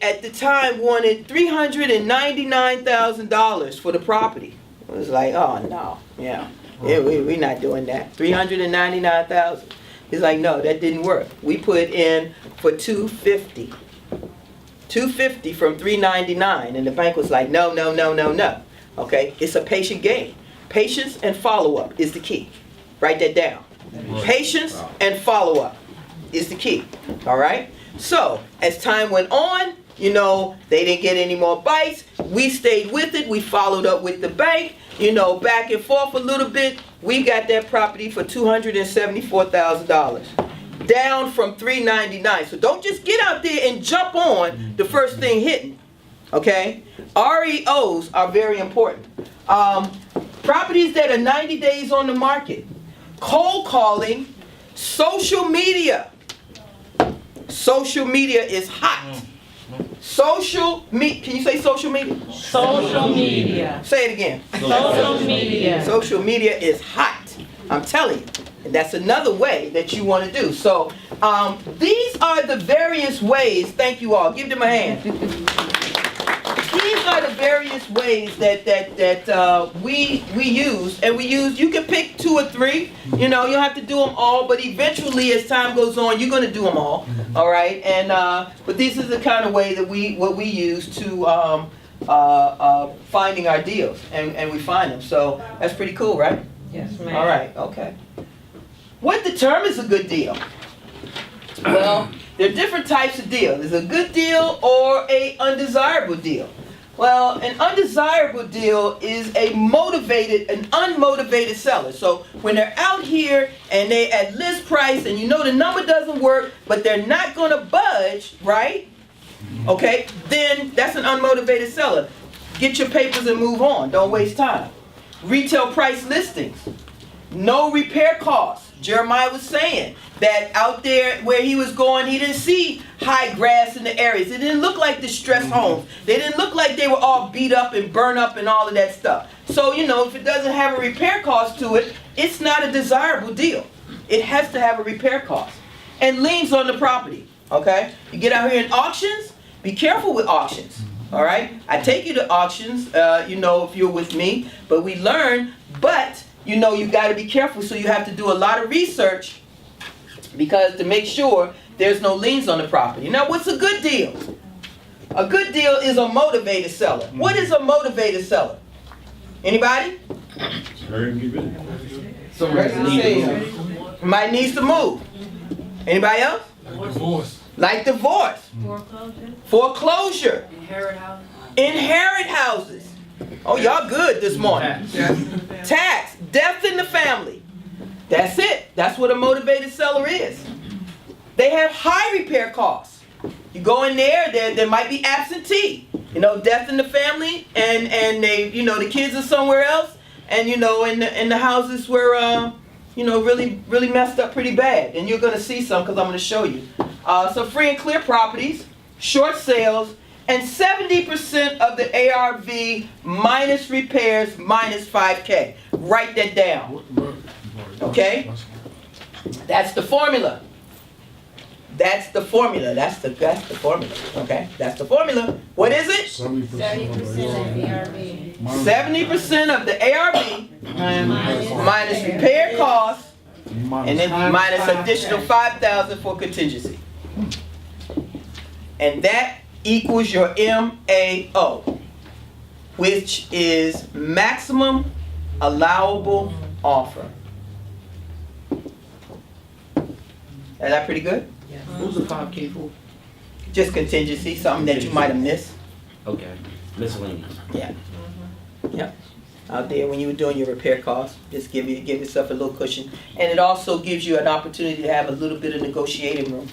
at the time wanted $399,000 for the property. It was like, oh no, we're not doing that. $399,000. He's like, no, that didn't work. We put in for $250. $250 from $399, and the bank was like, no. Okay, it's a patient game. Patience and follow-up is the key. Write that down. Patience and follow-up is the key. All right. So as time went on, they didn't get any more bites. We stayed with it. We followed up with the bank. Back and forth a little bit. We got that property for $274,000, down from $399. So don't just get out there and jump on the first thing hitting. Okay, REOs are very important. Properties that are 90 days on the market, cold calling, social media. Social media is hot. Can you say social media?
Social media.
Say it again.
Social media.
Social media is hot. I'm telling you. And that's another way that you want to do. So these are the various ways. Thank you all. Give them a hand. These are the various ways that we use, and you can pick 2 or 3. You don't have to do them all, but eventually, as time goes on, you're going to do them all. All right, and but this is the kind of way that we use to finding our deals, and we find them. So that's pretty cool, right?
Yes, ma'am.
All right, okay. What determines a good deal? Well, there are different types of deals. There's a good deal or a undesirable deal. Well, an undesirable deal is an unmotivated seller. So when they're out here and they at list price and the number doesn't work, but they're not going to budge, right? Okay, then that's an unmotivated seller. Get your papers and move on. Don't waste time. Retail price listings. No repair costs. Jeremiah was saying, that out there where he was going, he didn't see high grass in the areas. It didn't look like distressed homes. They didn't look like they were all beat up and burned up and all of that stuff. So, you know, if it doesn't have a repair cost to it, it's not a desirable deal. It has to have a repair cost. And liens on the property, okay? You get out here in auctions, be careful with auctions, all right? I take you to auctions, you know, if you're with me, but we learn, but, you know, you got to be careful, so you have to do a lot of research because to make sure there's no liens on the property. Now, what's a good deal? A good deal is a motivated seller. What is a motivated seller? Anybody? Somebody needs to move. Anybody else?
Divorce.
Like divorce. Foreclosure. Inherit houses. Oh, y'all good this morning. Tax. Death in the family. That's it. That's what a motivated seller is. They have high repair costs. You go in there might be absentee. You know, death in the family, and they, you know, the kids are somewhere else, and you know, in the houses were, you know, really messed up pretty bad. And you're gonna see some because I'm gonna show you. So free and clear properties, short sales, and 70% of the ARV minus repairs minus 5K. Write that down. Okay? That's the formula. That's the formula. That's the formula. Okay? That's the formula. What is it?
70% of the ARV.
70% of the ARV minus repair costs, and then minus additional 5,000 for contingency. And that equals your MAO, which is maximum allowable offer. Is that pretty good?
What was the 5K for?
Just contingency, something that you might have missed.
Okay, miscellaneous.
Yeah. Yep. Out there when you were doing your repair costs, just give yourself a little cushion. And it also gives you an opportunity to have a little bit of negotiating room,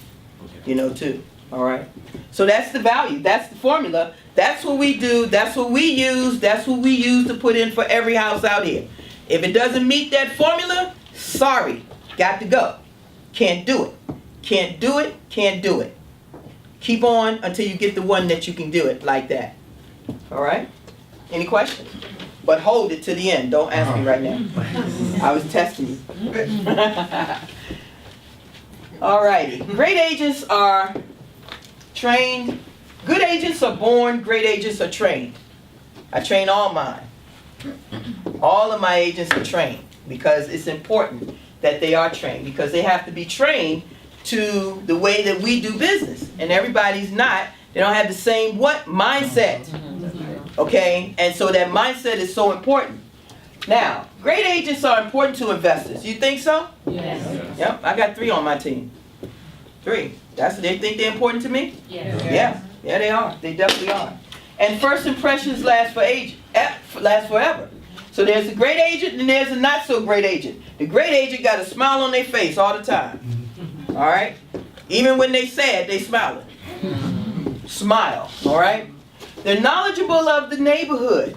you know, too. All right. So that's the value. That's the formula. That's what we do. That's what we use. That's what we use to put in for every house out here. If it doesn't meet that formula, sorry, got to go. Can't do it. Can't do it. Can't do it. Keep on until you get the one that you can do it like that. All right? Any questions? But hold it to the end. Don't ask me right now. I was testing you. All righty. Great agents are trained. Good agents are born. Great agents are trained. I train all mine. All of my agents are trained because it's important that they are trained because they have to be trained to the way that we do business. And everybody's not. They don't have the same what? Mindset. Okay? And so that mindset is so important. Now, great agents are important to investors. You think so?
Yes.
Yep. I got 3 on my team. 3. They think they're important to me?
Yes.
Yeah. Yeah, they are. They definitely are. And first impressions last forever. So there's a great agent and there's a not so great agent. The great agent got a smile on their face all the time. All right? Even when they sad, they smiling. Smile. All right? They're knowledgeable of the neighborhood.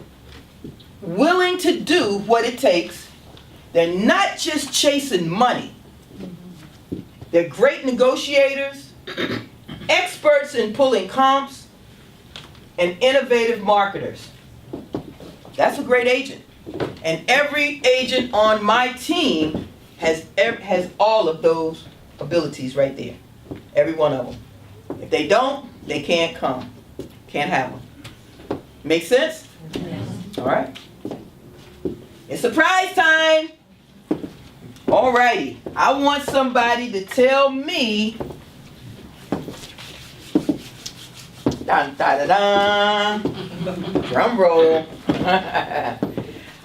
Willing to do what it takes. They're not just chasing money. They're great negotiators, experts in pulling comps, and innovative marketers. That's a great agent. And every agent on my team has all of those abilities right there. Every one of them. If they don't, they can't come. Can't have them. Make sense?
Yes.
All right. It's surprise time. Alrighty. I want somebody to tell me. Dun, da, da, da. Drum roll.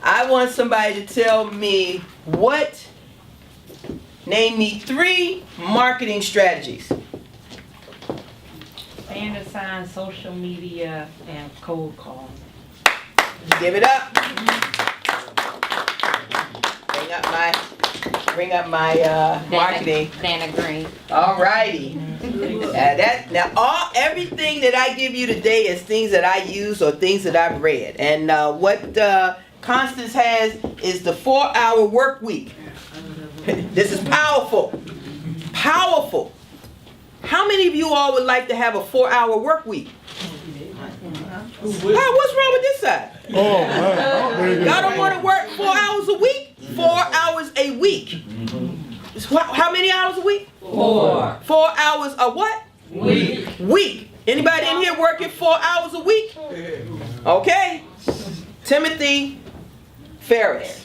I want somebody to tell me name me 3 marketing strategies.
Standard sign, social media, and cold call.
Give it up. Bring up my marketing.
Dana Green.
All righty. Everything that I give you today is things that I use or things that I've read. And what Constance has is the 4-hour work week. This is powerful. powerful. How many of you all would like to have a 4-hour work week? What's wrong with this side? Y'all don't want to work 4 hours a week? 4 hours a week. How many hours a week? 4. 4 hours a what? Week. Anybody in here working 4 hours a week? Okay. Timothy Ferris.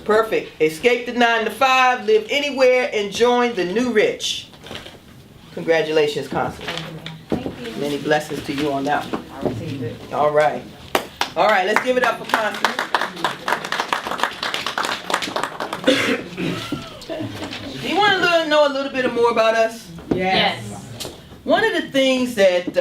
Perfect. Escape the 9 to 5, live anywhere, and join the new rich. Congratulations, Constance. Many blessings to you on that one.
I received it.
All right. All right, let's give it up for Constance. Do you want to know a little bit more about us?
Yes.
One of the things that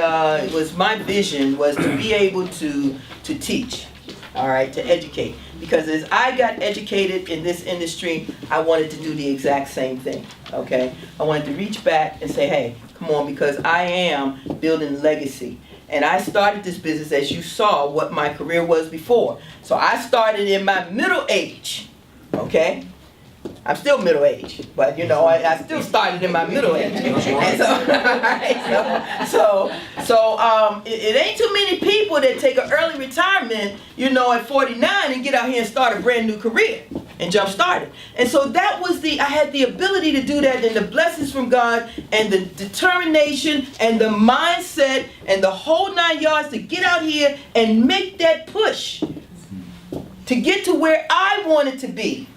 was my vision was to be able to teach, all right, to educate. Because as I got educated in this industry, I wanted to do the exact same thing, okay? I wanted to reach back and say, hey, come on, because I am building legacy. And I started this business, as you saw, what my career was before. So I started in my middle age, okay? I'm still middle aged, but you know, I still started in my middle age. And so, it ain't too many people that take an early retirement, you know, at 49 and get out here and start a brand new career and jump start it. And so that was I had the ability to do that, and the blessings from God and the determination and the mindset and the whole 9 yards to get out here and make that push to get to where I wanted to be.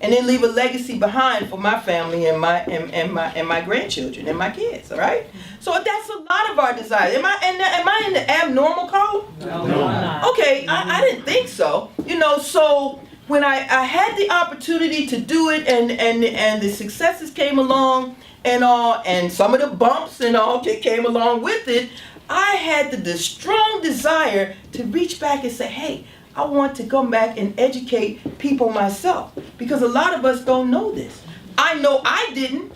And then leave a legacy behind for my family and my grandchildren and my kids, all right? So that's a lot of our desire. Am I in the abnormal code? No. Okay, I didn't think so. You know, so when I had the opportunity to do it and the successes came along and all, and some of the bumps and all that came along with it, I had the strong desire to reach back and say, hey, I want to come back and educate people myself, because a lot of us don't know this. I know I didn't.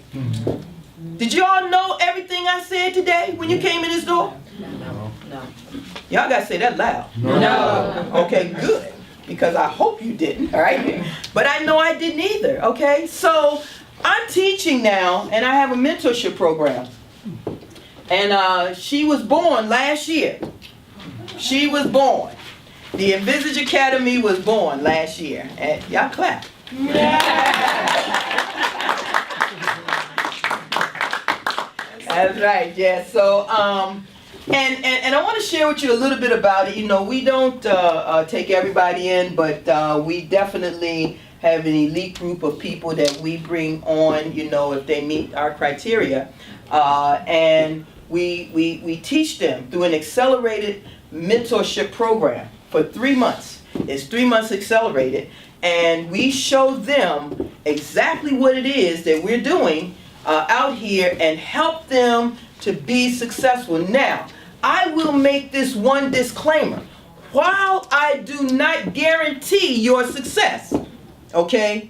Did you all know everything I said today when you came in this door?
No.
Y'all gotta say that loud. No. Okay, good, because I hope you didn't, all right? But I know I didn't either, okay? So I'm teaching now, and I have a mentorship program. And she was born last year. She was born. The Envisage Academy was born last year. And y'all clap. Yeah. That's right, yeah. So, and I want to share with you a little bit about it. You know, we don't take everybody in, but we definitely have an elite group of people that we bring on, you know, if they meet our criteria. And we teach them through an accelerated mentorship program. For 3 months. It's 3 months accelerated, and we show them exactly what it is that we're doing out here and help them to be successful. Now, I will make this one disclaimer. While I do not guarantee your success, okay,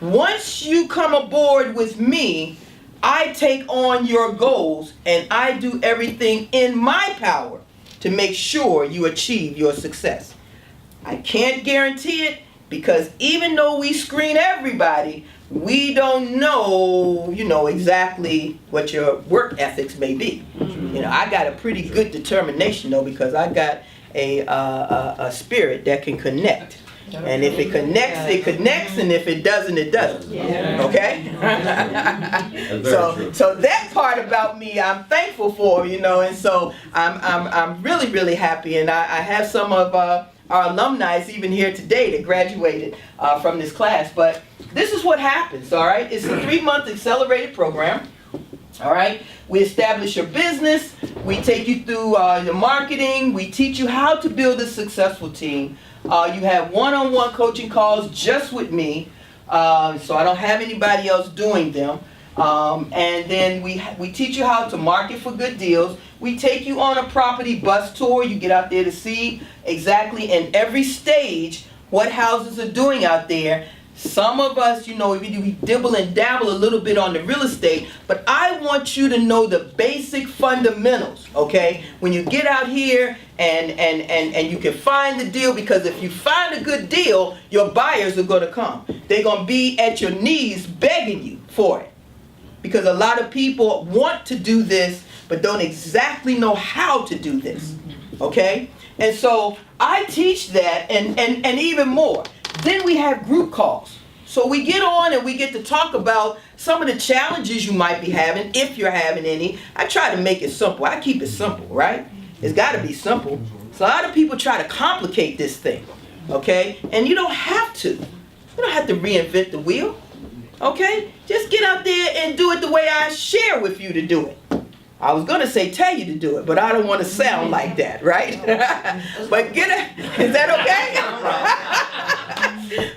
once you come aboard with me, I take on your goals and I do everything in my power to make sure you achieve your success. I can't guarantee it, because even though we screen everybody, we don't know, you know, exactly what your work ethics may be. You know, I got a pretty good determination though, because I got a spirit that can connect. And if it connects, it connects, and if it doesn't, it doesn't. Okay? So that part about me, I'm thankful for, you know, and so I'm really, really happy. And I have some of our alumni even here today that graduated from this class. But this is what happens, all right? It's a 3-month accelerated program. All right, we establish your business, we take you through the marketing, we teach you how to build a successful team. You have one-on-one coaching calls just with me, so I don't have anybody else doing them. And then we teach you how to market for good deals. We take you on a property bus tour. You get out there to see exactly in every stage what houses are doing out there. Some of us, you know, we dibble and dabble a little bit on the real estate, but I want you to know the basic fundamentals, okay? When you get out here and you can find the deal, because if you find a good deal, your buyers are going to come. They're going to be at your knees begging you for it, because a lot of people want to do this but don't exactly know how to do this. Okay? And so I teach that and even more. Then we have group calls. So we get on and we get to talk about some of the challenges you might be having, if you're having any. I try to make it simple. I keep it simple, right? It's got to be simple. So a lot of people try to complicate this thing, okay? And you don't have to. You don't have to reinvent the wheel, okay? Just get out there and do it the way I share with you to do it. I was going to say tell you to do it, but I don't want to sound like that, right? But is that okay?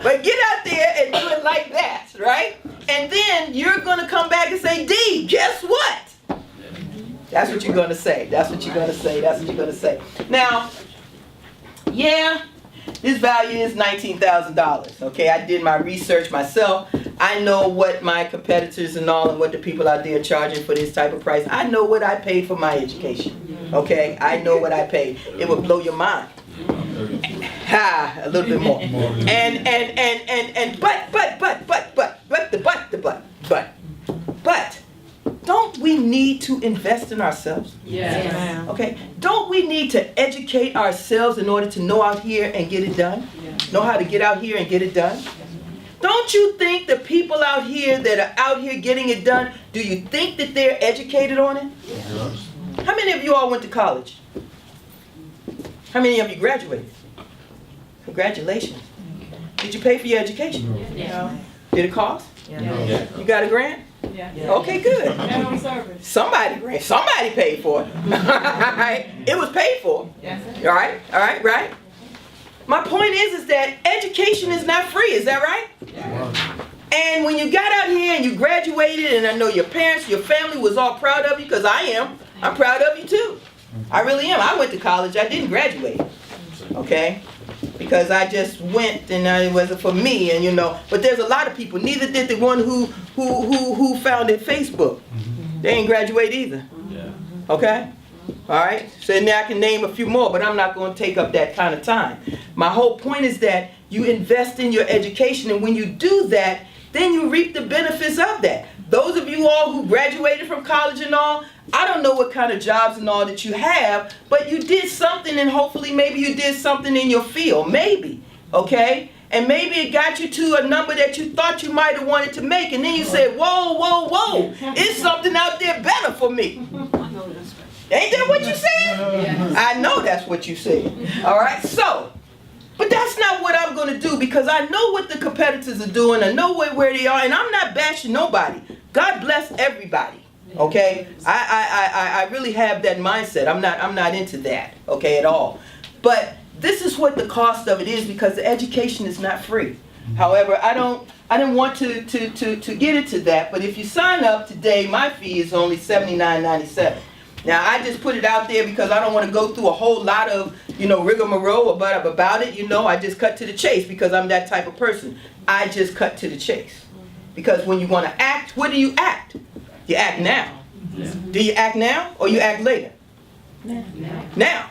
But get out there and do it like that, right? And then you're going to come back and say, D, guess what? That's what you're going to say. That's what you're going to say. That's what you're going to say. Now, yeah, this value is $19,000. Okay, I did my research myself. I know what my competitors and all and what the people out there are charging for this type of price. I know what I paid for my education. Okay, I know what I paid. It would blow your mind. Ha, a little bit more. But don't we need to invest in ourselves?
Yes.
Okay. Don't we need to educate ourselves in order to know out here and get it done? Know how to get out here and get it done? Don't you think the people out here that are out here getting it done, do you think that they're educated on it? Yes. How many of you all went to college? How many of you graduated? Congratulations. Did you pay for your education?
No.
Did it cost?
Yeah.
You got a grant?
Yeah.
Okay, good.
And on service.
Somebody paid for it. Alright? It was paid for.
Yes.
Alright? Alright, right? My point is that education is not free, is that right? Yeah. And when you got out here and you graduated, and I know your parents, your family was all proud of you, because I am. I'm proud of you too. I really am. I went to college, I didn't graduate. Okay? Because I just went and it wasn't for me, and you know, but there's a lot of people, neither did the one who founded Facebook. They ain't graduate either.
Yeah.
Okay? Alright? So now I can name a few more, but I'm not going to take up that kind of time. My whole point is that you invest in your education, and when you do that, then you reap the benefits of that. Those of you all who graduated from college and all, I don't know what kind of jobs and all that you have, but you did something, and hopefully maybe you did something in your field, maybe, okay? And maybe it got you to a number that you thought you might have wanted to make, and then you said, whoa, whoa, whoa, it's something out there better for me. Ain't that what you said? Yes. I know that's what you said. All right, so, but that's not what I'm going to do, because I know what the competitors are doing. I know where they are, and I'm not bashing nobody. God bless everybody. Okay, I really have that mindset. I'm not into that. Okay, at all. But this is what the cost of it is, because the education is not free. However, I didn't want to get into that. But if you sign up today, my fee is only $79.97. Now, I just put it out there because I don't want to go through a whole lot of, rigmarole about it. I just cut to the chase, because I'm that type of person. I just cut to the chase. Because when you want to act, what do you act? You act now. Yeah. Do you act now or you act later? Now.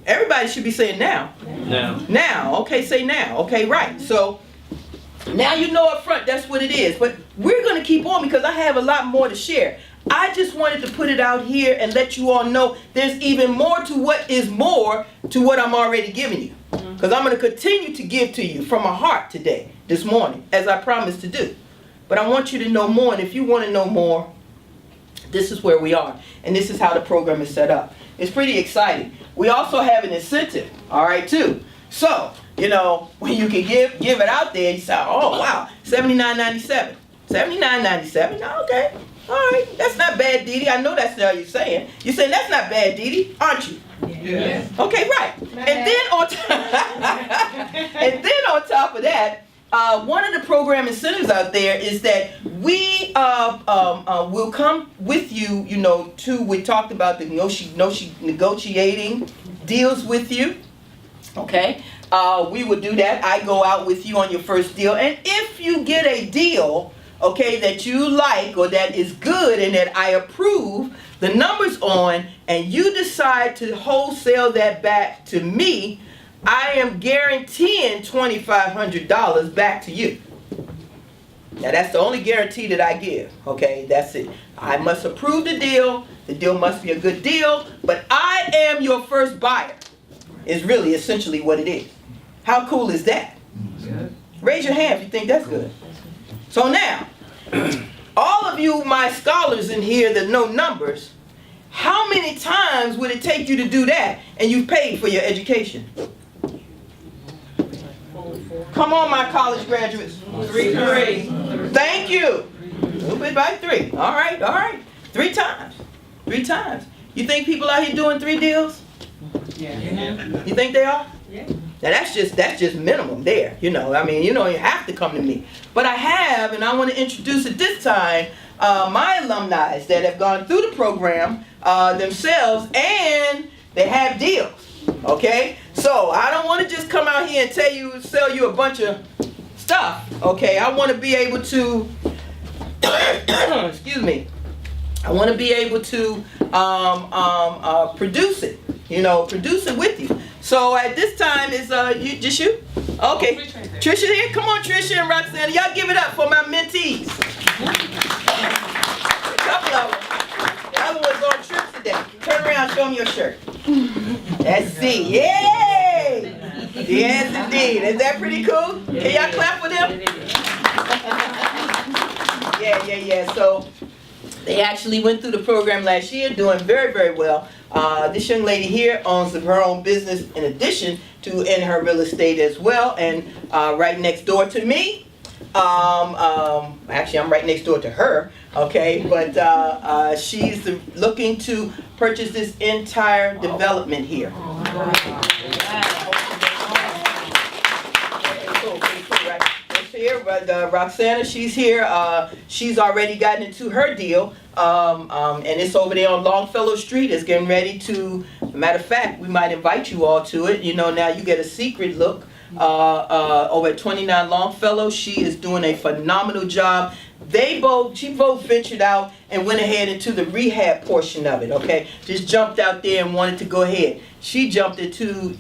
Everybody should be saying now.
Now.
Now. Okay, say now. Okay, right. So, now you know up front that's what it is. But we're going to keep on, because I have a lot more to share. I just wanted to put it out here and let you all know there's even more to what I'm already giving you. Because I'm going to continue to give to you from my heart today, this morning, as I promised to do. But I want you to know more, and if you want to know more, this is where we are. And this is how the program is set up. It's pretty exciting. We also have an incentive, all right, too. So, when you can give it out there, you say, oh, wow, $79.97. $79.97, okay. All right, that's not bad, Dee Dee. I know that's what you're saying. You're saying that's not bad, Dee Dee, aren't you?
Yeah.
Okay, right. And then on top of that, one of the program incentives out there is that we will come with you. We talked about the negotiating deals with you. Okay, we will do that. I go out with you on your first deal, and if you get a deal, okay, that you like or that is good and that I approve the numbers on, and you decide to wholesale that back to me, I am guaranteeing $2,500 back to you. Now that's the only guarantee that I give, okay? That's it. I must approve the deal must be a good deal, but I am your first buyer, is really essentially what it is. How cool is that? Raise your hand if you think that's good. So now, all of you, my scholars in here that know numbers, how many times would it take you to do that and you paid for your education? Come on, my college graduates.
3.
Thank you. A little bit by 3. All right. 3 times. 3 times. You think people out here doing 3 deals?
Yeah.
You think they are?
Yeah.
Now that's just minimum there. You know, I mean, you don't even have to come to me. But I have, and I want to introduce at this time my alumni that have gone through the program themselves, and they have deals. Okay? So I don't want to just come out here and sell you a bunch of stuff. Okay? I want to be able to, excuse me, I want to be able to produce it. You know, produce it with you. So at this time, is just you? Okay. Trisha here? Come on, Trisha and Roxanne. Y'all give it up for my mentees. A couple of them. The other one's on trips today. Turn around, show them your shirt. Let's see. Yay! Yes, indeed. Is that pretty cool? Can y'all clap for them? Yeah. So they actually went through the program last year, doing very, very well. This young lady here owns her own business in addition to in her real estate as well, and right next door to me. Actually, I'm right next door to her. Okay, but she's looking to purchase this entire development here. Here, but Roxana, she's here. She's already gotten into her deal, and it's over there on Longfellow Street. It's getting ready to. Matter of fact, we might invite you all to it. You know, now you get a secret look over at 29 Longfellow. She is doing a phenomenal job. She both ventured out and went ahead into the rehab portion of it. Okay, just jumped out there and wanted to go ahead. She jumped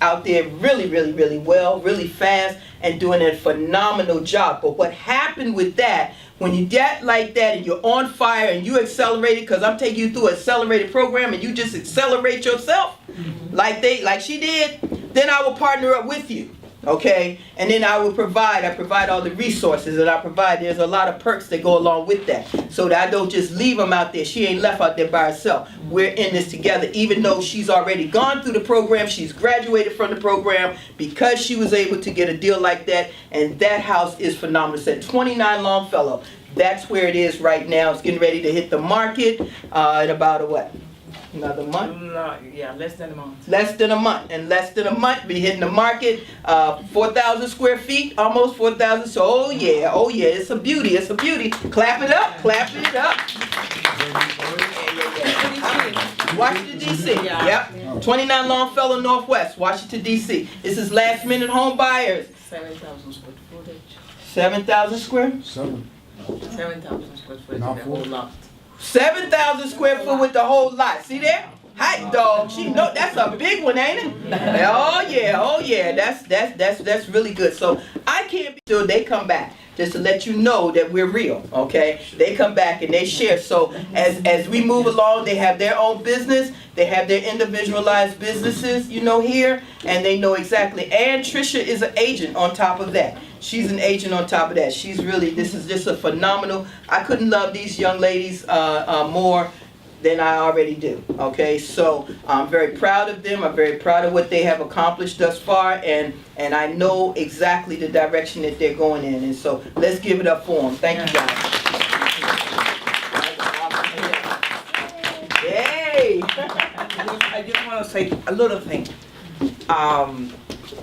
out there really well, really fast, and doing a phenomenal job. But what happened with that, when you get like that and you're on fire and you accelerate it, because I'm taking you through an accelerated program and you just accelerate yourself like she did, then I will partner up with you. Okay, and then I provide all the resources, and there's a lot of perks that go along with that, so that I don't just leave them out there. She ain't left out there by herself. We're in this together, even though she's already gone through the program, she's graduated from the program, because she was able to get a deal like that, and that house is phenomenal. It's at 29 Longfellow. That's where it is right now. It's getting ready to hit the market in about another month?
Yeah, less than a month.
Less than a month. In less than a month, be hitting the market. 4,000 square feet, almost 4,000. So, oh yeah, it's a beauty. Clap it up. Washington, D.C. Yep. 29 Longfellow Northwest, Washington, D.C. This is last minute home buyers.
7,000 square footage.
7,000 square?
7,000 square footage.
Not
The whole lot.
7,000 square foot with the whole lot. See there? Hot dog. She know that's a big one, ain't it? Oh yeah. That's really good. So I can't be sure they come back. Just to let you know that we're real, okay? They come back and they share. So as we move along, they have their own business. They have their individualized businesses, you know, here, and they know exactly. And Trisha is an agent on top of that. She's an agent on top of that. This is just a phenomenal. I couldn't love these young ladies more than I already do, okay? So I'm very proud of them. I'm very proud of what they have accomplished thus far, and I know exactly the direction that they're going in. And so let's give it up for them. Thank you, guys. Yay!
I just want to say a little thing.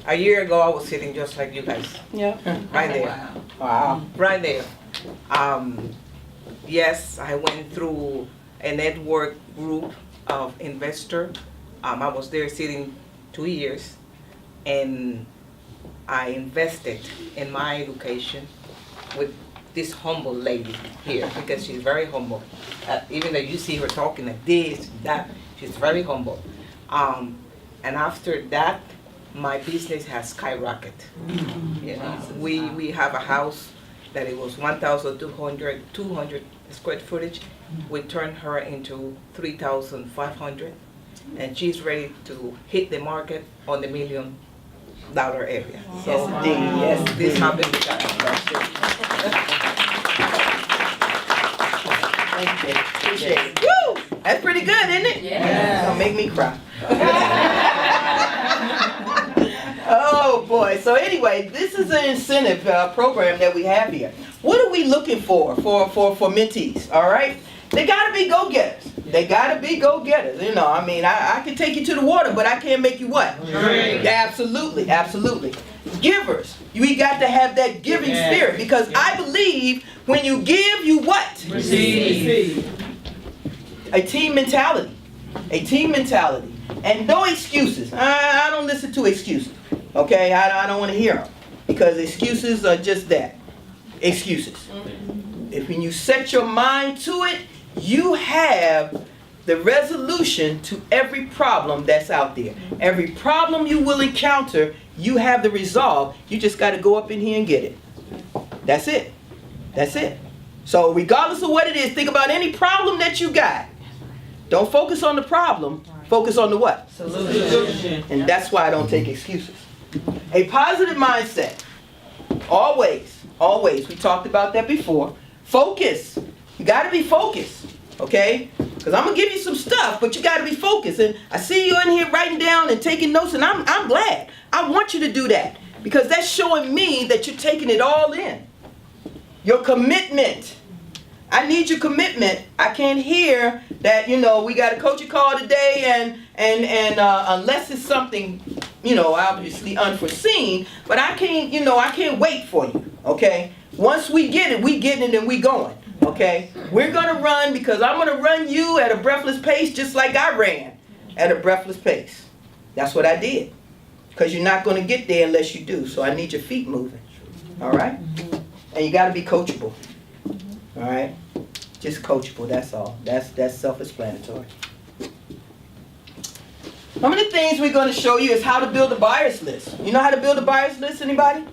A year ago, I was sitting just like you guys.
Yeah.
Right there.
Wow.
Right there. Yes, I went through a network group of investor. I was there sitting 2 years, and I invested in my education with this humble lady here, because she's very humble. Even though you see her talking like this, that, she's very humble. And after that, my business has skyrocketed. You know, we have a house that it was 1,200 square footage. We turned her into 3,500, and she's ready to hit the market on the $1 million area. So
Yes, indeed. Yes,
this
indeed.
happened with that.
Thank you. Appreciate it. Woo! That's pretty good, isn't it?
Yeah.
Don't make me cry. Oh boy. So anyway, this is an incentive program that we have here. What are we looking for mentees? All right. They gotta be go-getters. They gotta be go-getters. You know, I mean, I can take you to the water, but I can't make you what? Drink. Absolutely, absolutely. Givers. We got to have that giving spirit, because I believe when you give, you what? Receive. A team mentality. A team mentality. And no excuses. I don't listen to excuses. Okay? I don't want to hear them. Because excuses are just that. Excuses. If when you set your mind to it, you have the resolution to every problem that's out there. Every problem you will encounter, you have the resolve. You just got to go up in here and get it. That's it. That's it. So regardless of what it is, think about any problem that you got. Don't focus on the problem. Focus on the what? Solution. And that's why I don't take excuses. A positive mindset. Always. Always. We talked about that before. Focus. You got to be focused. Okay? Because I'm going to give you some stuff, but you got to be focused. And I see you in here writing down and taking notes, and I'm glad. I want you to do that, because that's showing me that you're taking it all in. Your commitment. I need your commitment. I can't hear that, you know, we got a coaching call today, and unless it's something, you know, obviously unforeseen, but I can't wait for you, okay? Once we get it and we going, okay? We're gonna run, because I'm gonna run you at a breathless pace just like I ran at a breathless pace. That's what I did. Because you're not gonna get there unless you do, so I need your feet moving, all right? And you gotta be coachable, all right? Just coachable, that's all. That's self-explanatory. Some of the things we're going to show you is how to build a buyer's list. You know how to build a buyer's list, anybody?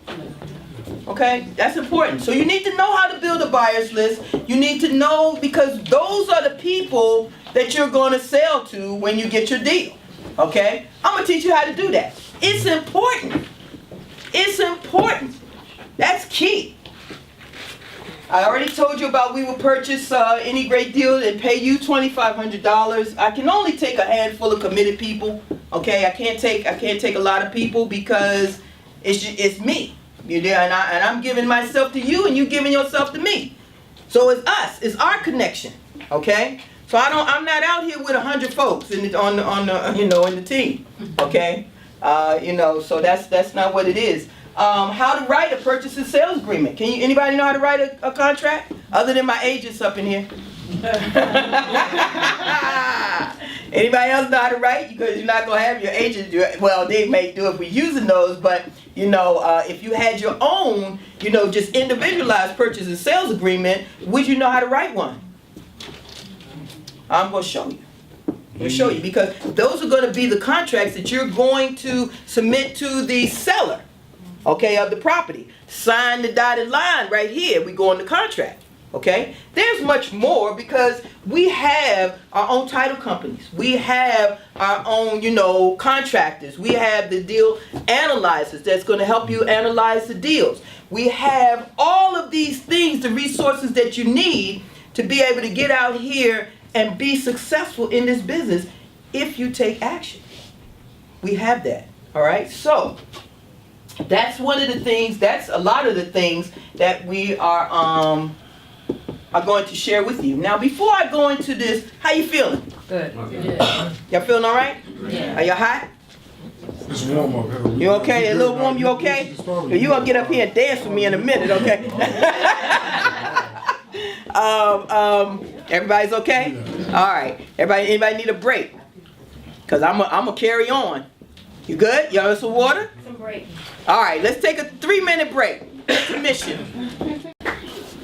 Okay, that's important. So you need to know how to build a buyer's list. You need to know, because those are the people that you're going to sell to when you get your deal. Okay? I'm going to teach you how to do that. It's important. It's important. That's key. I already told you about we will purchase any great deal and pay you $2,500. I can only take a handful of committed people. Okay, I can't take a lot of people, because it's me. You know, and I'm giving myself to you, and you giving yourself to me. So it's us. It's our connection. Okay. So I'm not out here with 100 folks on the team. Okay. So that's not what it is. How to write a purchase and sales agreement. Anybody know how to write a contract? Other than my agents up in here. Anybody else know how to write? Because you're not going to have your agent do it. Well, they may do it for using those, but if you had your own, just individualized purchase and sales agreement, would you know how to write one? I'm going to show you. We'll show you, because those are going to be the contracts that you're going to submit to the seller. Okay, of the property. Sign the dotted line right here. We go on the contract. Okay? There's much more, because we have our own title companies. We have our own, contractors. We have the deal analyzers that's going to help you analyze the deals. We have all of these things, the resources that you need to be able to get out here and be successful in this business if you take action. We have that. All right? So, that's one of the things, that's a lot of the things that we are going to share with you. Now, before I go into this, how you feeling? Good. Y'all feeling all right? Yeah. Are you hot?
It's warm up here.
You okay? A little warm, you okay? You gonna get up here and dance with me in a minute, okay? Everybody's okay? All right. Anybody need a break? Because I'm gonna carry on. You good? Y'all want some water?
Some break.
All right, let's take a 3-minute break. Intermission.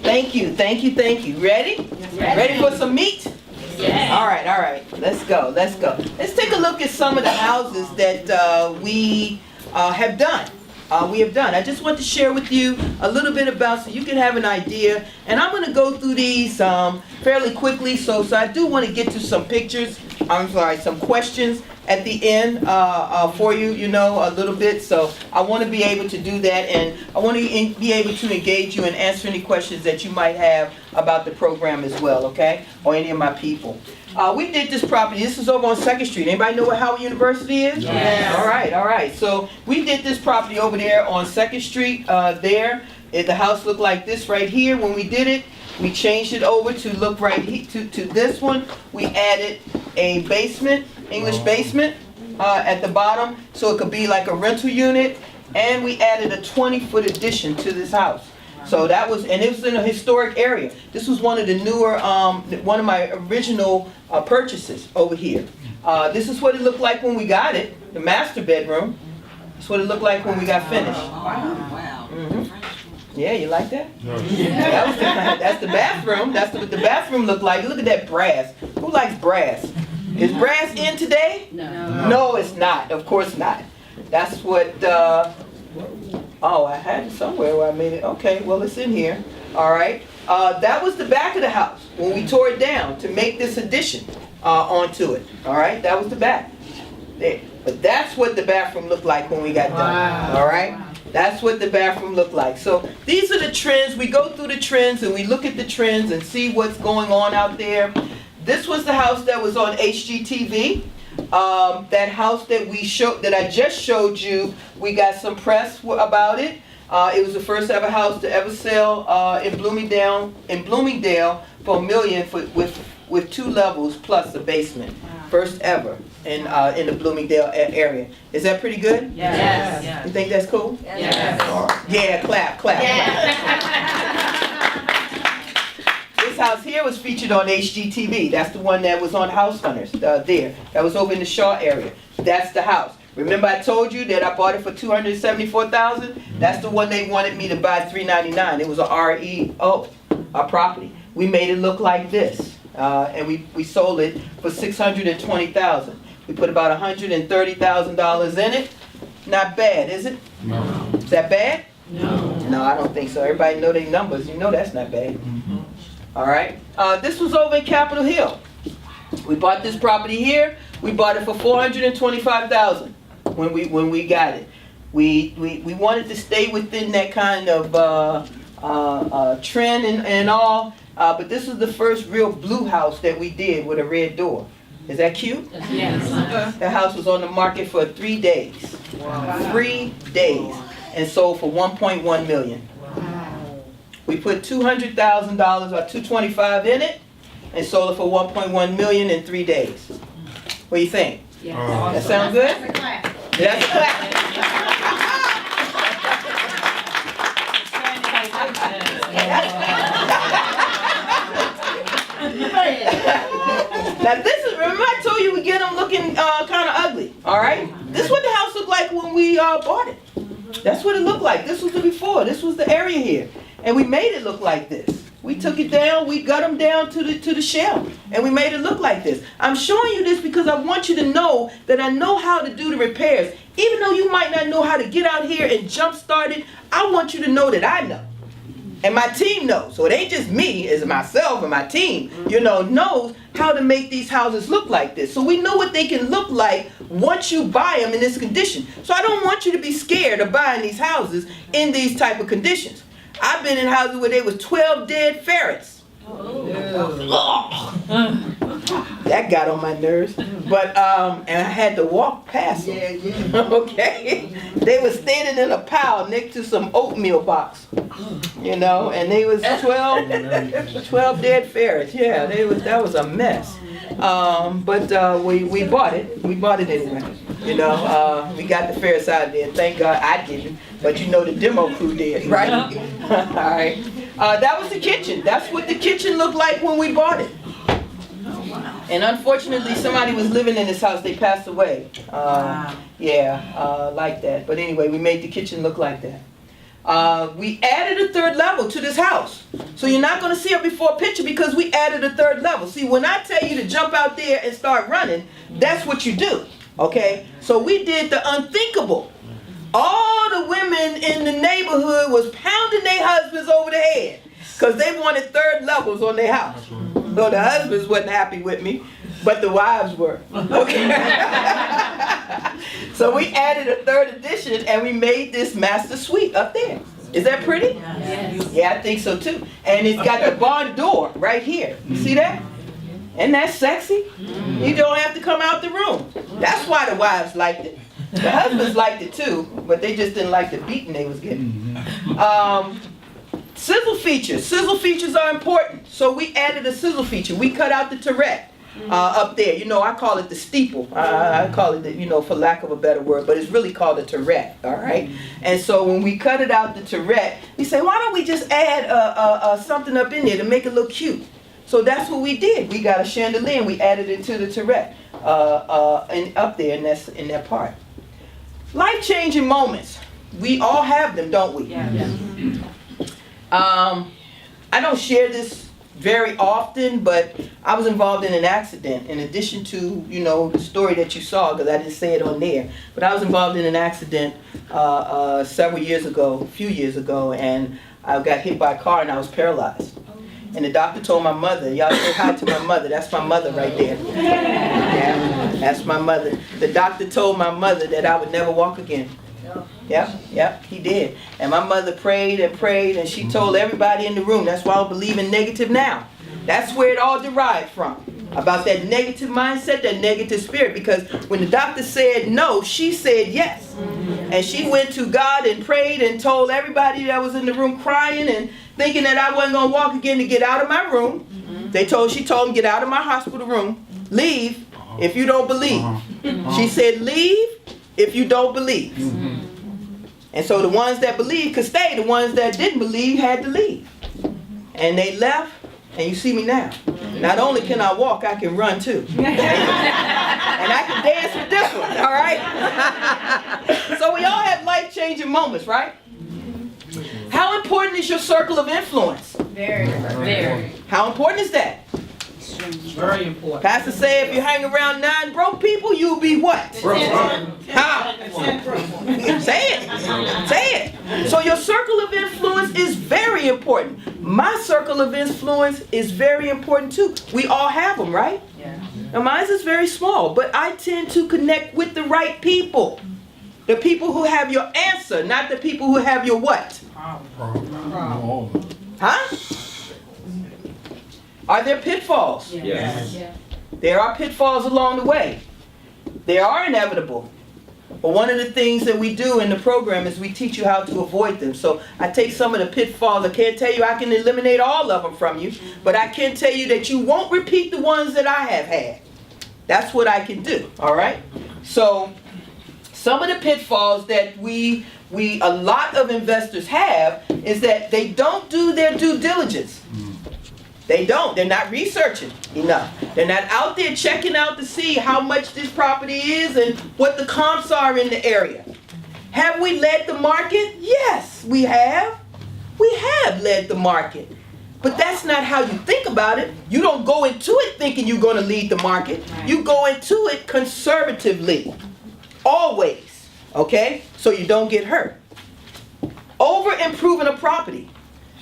Thank you. Ready? Ready for some meat? Yes. All right. Let's go. Let's take a look at some of the houses that we have done. we have done. I just want to share with you a little bit about so you can have an idea. And I'm going to go through these fairly quickly. So I do want to get to some pictures. I'm sorry, some questions at the end for you, you know, a little bit. So I want to be able to do that, and I want to be able to engage you and answer any questions that you might have about the program as well, okay? Or any of my people. We did this property. This is over on 2nd Street. Anybody know what Howard University is?
Yes.
All right. So we did this property over there on 2nd Street there. The house looked like this right here when we did it. We changed it over to look right to this one. We added a basement, English basement at the bottom, so it could be like a rental unit. And we added a 20-foot addition to this house. So that was, and it was in a historic area. This was one of the newer, one of my original purchases over here. This is what it looked like when we got it, the master bedroom. That's what it looked like when we got finished.
Wow.
Mm-hmm. Yeah, you like that? That's the bathroom. That's what the bathroom looked like. Look at that brass. Who likes brass? Is brass in today? No, it's not. Of course not. That's what, oh, I had it somewhere where I made it. Okay, well, it's in here. All right. That was the back of the house when we tore it down to make this addition onto it. All right, that was the back. There. But that's what the bathroom looked like when we got done. All right. That's what the bathroom looked like. So these are the trends. We go through the trends and we look at the trends and see what's going on out there. This was the house that was on HGTV. That house that I just showed you, we got some press about it. It was the first ever house to ever sell in Bloomingdale for $1 million with 2 levels plus a basement. First ever in the Bloomingdale area. Is that pretty good?
Yes.
You think that's cool?
Yes.
Yeah, clap. This house here was featured on HGTV. That's the one that was on House Hunters there. That was over in the Shaw area. That's the house. Remember I told you that I bought it for $274,000? That's the one they wanted me to buy $399. It was a REO, a property. We made it look like this. And we sold it for $620,000. We put about $130,000 in it. Not bad, is it?
No.
Is that bad?
No.
No, I don't think so. Everybody know their numbers. You know that's not bad. All right. This was over in Capitol Hill. We bought this property here. We bought it for $425,000 when we got it. We wanted to stay within that kind of trend and all. But this was the first real blue house that we did with a red door. Is that cute?
Yes.
The house was on the market for 3 days. Wow. 3 days. And sold for $1.1 million. Wow. We put $200,000 or $225,000 in it and sold it for $1.1 million in 3 days. What do you think?
Yeah.
That sound good?
That's a clap.
That's a clap. Now this is, remember I told you we get them looking kind of ugly, all right? This is what the house looked like when we bought it. That's what it looked like. This was the before. This was the area here. And we made it look like this. We took it down, we got them down to the shell, and we made it look like this. I'm showing you this because I want you to know that I know how to do the repairs. Even though you might not know how to get out here and jump start it, I want you to know that I know. And my team knows. So it ain't just me, it's myself and my team, knows how to make these houses look like this. So we know what they can look like once you buy them in this condition. So I don't want you to be scared of buying these houses in these type of conditions. I've been in houses where there was 12 dead ferrets. That got on my nerves. But, and I had to walk past them. Okay? They were standing in a pile next to some oatmeal box. And they was 12 dead ferrets. Yeah, that was a mess. But we bought it. We bought it anyway. We got the ferrets out of there. Thank God I didn't. But the demo crew did, right? All right. That was the kitchen. That's what the kitchen looked like when we bought it. And unfortunately, somebody was living in this house. They passed away. Like that. But anyway, we made the kitchen look like that. We added a 3rd level to this house. So you're not going to see a before picture because we added a 3rd level. See, when I tell you to jump out there and start running, that's what you do. Okay? So we did the unthinkable. all the women in the neighborhood was pounding their husbands over the head because they wanted third levels on their house. So the husbands wasn't happy with me, but the wives were. Okay. So we added a third addition and we made this master suite up there. Is that pretty?
Yes.
Yeah, I think so too. And it's got the barn door right here. You see that? Isn't that sexy? You don't have to come out the room. That's why the wives liked it. The husbands liked it too, but they just didn't like the beating they was getting. Sizzle features. Sizzle features are important. So we added a sizzle feature. We cut out the turret up there. You know, I call it the steeple. I call it, you know, for lack of a better word, but it's really called a turret, all right? And so when we cut it out the turret, we say, why don't we just add something up in there to make it look cute? So that's what we did. We got a chandelier and we added it to the turret up there in that part. Life-changing moments. We all have them, don't we?
Yeah.
I don't share this very often, but I was involved in an accident in addition to, you know, the story that you saw, because I didn't say it on there. But I was involved in an accident several years ago, a few years ago, and I got hit by a car and I was paralyzed. And the doctor told my mother, y'all say hi to my mother, that's my mother right there. Yeah, that's my mother. The doctor told my mother that I would never walk again. Yep, he did. And my mother prayed and prayed, and she told everybody in the room. That's why I don't believe in negative now. That's where it all derived from. About that negative mindset, that negative spirit. Because when the doctor said no, she said yes. And she went to God and prayed and told everybody that was in the room crying and thinking that I wasn't going to walk again to get out of my room. She told them, get out of my hospital room. Leave if you don't believe. She said, leave if you don't believe. And so the ones that believed could stay. The ones that didn't believe had to leave. And they left, and you see me now. Not only can I walk, I can run too. And I can dance with this one, all right? So we all have life-changing moments, right? How important is your circle of influence?
Very.
How important is that?
Very important.
Pastor say if you hang around 9 broke people, you'll be what? How? Say it. So your circle of influence is very important. My circle of influence is very important too. We all have them, right?
Yeah.
Now mine is very small, but I tend to connect with the right people. The people who have your answer, not the people who have your what? Huh? Are there pitfalls?
Yes.
Yeah.
There are pitfalls along the way. They are inevitable. But one of the things that we do in the program is we teach you how to avoid them. So I take some of the pitfalls. I can't tell you I can eliminate all of them from you, but I can tell you that you won't repeat the ones that I have had. That's what I can do, all right? So some of the pitfalls that a lot of investors have is that they don't do their due diligence. They don't. They're not researching enough. They're not out there checking out to see how much this property is and what the comps are in the area. Have we led the market? Yes, we have. We have led the market. But that's not how you think about it. You don't go into it thinking you're going to lead the market. You go into it conservatively. Always. Okay? So you don't get hurt. Over improving a property.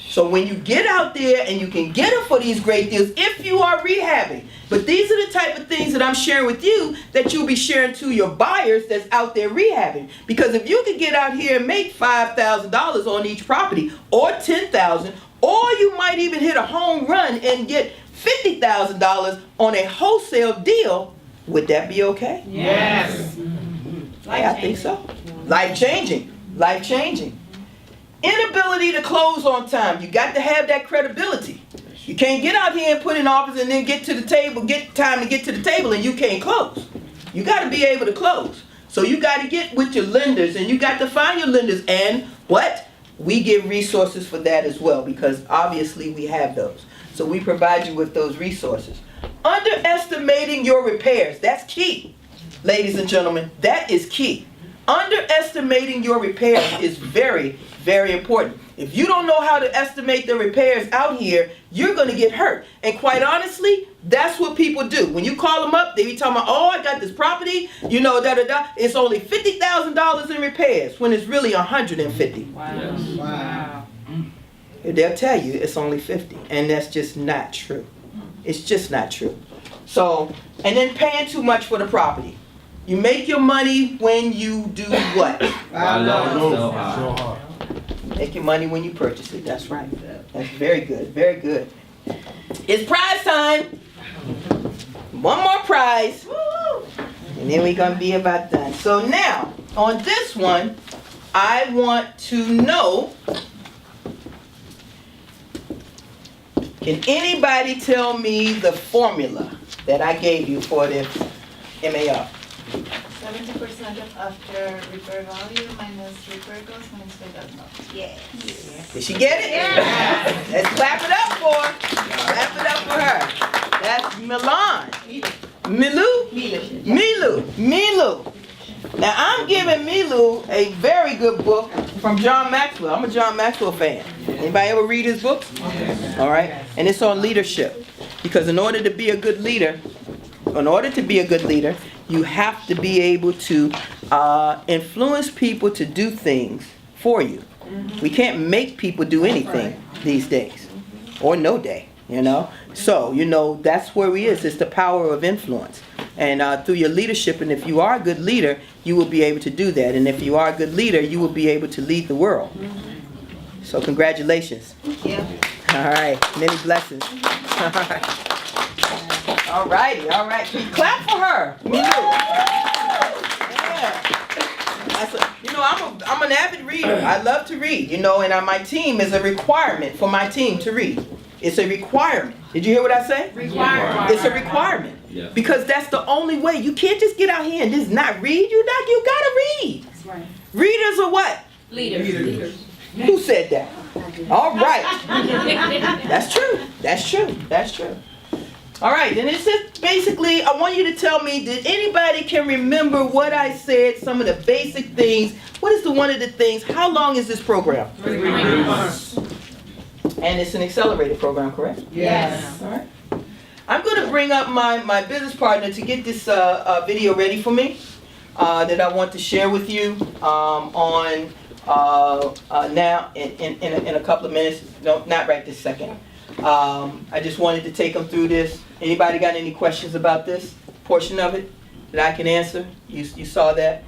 So when you get out there and you can get them for these great deals, if you are rehabbing. But these are the type of things that I'm sharing with you that you'll be sharing to your buyers that's out there rehabbing. Because if you could get out here and make $5,000 on each property, or $10,000, or you might even hit a home run and get $50,000 on a wholesale deal, would that be okay?
Yes.
Yeah, I think so. Life-changing. Life-changing. Inability to close on time. You got to have that credibility. You can't get out here and put in offers and then get to the table, get time to get to the table and you can't close. You got to be able to close. So you got to get with your lenders and you got to find your lenders. And what? We give resources for that as well because obviously we have those. So we provide you with those resources. Underestimating your repairs. That's key. Ladies and gentlemen, that is key. Underestimating your repairs is very, very important. If you don't know how to estimate the repairs out here, you're going to get hurt. And quite honestly, that's what people do. When you call them up, they be talking about, oh, I got this property, you know, da-da-da. It's only $50,000 in repairs when it's really $150,000.
Wow. Wow.
They'll tell you it's only 50, and that's just not true. It's just not true. So, and then paying too much for the property. You make your money when you do what? Make your money when you purchase it. That's right. That's very good. Very good. It's prize time. One more prize. And then we're going to be about done. So now, on this one, I want to know, can anybody tell me the formula that I gave you for this MAR?
70% of after repair value minus repair cost minus $5,000. Yes.
Did she get it?
Yes.
Let's clap it up for her. Clap it up for her. That's Milan. Milu. Now I'm giving Milu a very good book from John Maxwell. I'm a John Maxwell fan. Anybody ever read his books? All right. And it's on leadership. Because in order to be a good leader, you have to be able to influence people to do things for you. We can't make people do anything these days, or no day, you know. So, you know, that's where he is. It's the power of influence. And through your leadership, and if you are a good leader, you will be able to do that. And if you are a good leader, you will be able to lead the world. So congratulations.
Yeah.
All right. Many blessings. All right. All righty, all right. Clap for her. You know, I'm an avid reader. I love to read, you know, and my team is a requirement for my team to read. It's a requirement. Did you hear what I say?
Requirement.
It's a requirement. Yeah. Because that's the only way. You can't just get out here and just not read. You gotta read. That's right. Readers are what? Leaders. Who said that? All right. That's true. That's true. That's true. All right, and it's just basically, I want you to tell me, did anybody can remember what I said, some of the basic things? What is one of the things? How long is this program? 3 months. And it's an accelerated program, correct?
Yes.
All right. I'm going to bring up my business partner to get this video ready for me that I want to share with you on now in a couple of minutes. No, not right this second. I just wanted to take them through this. Anybody got any questions about this portion of it that I can answer? You saw that?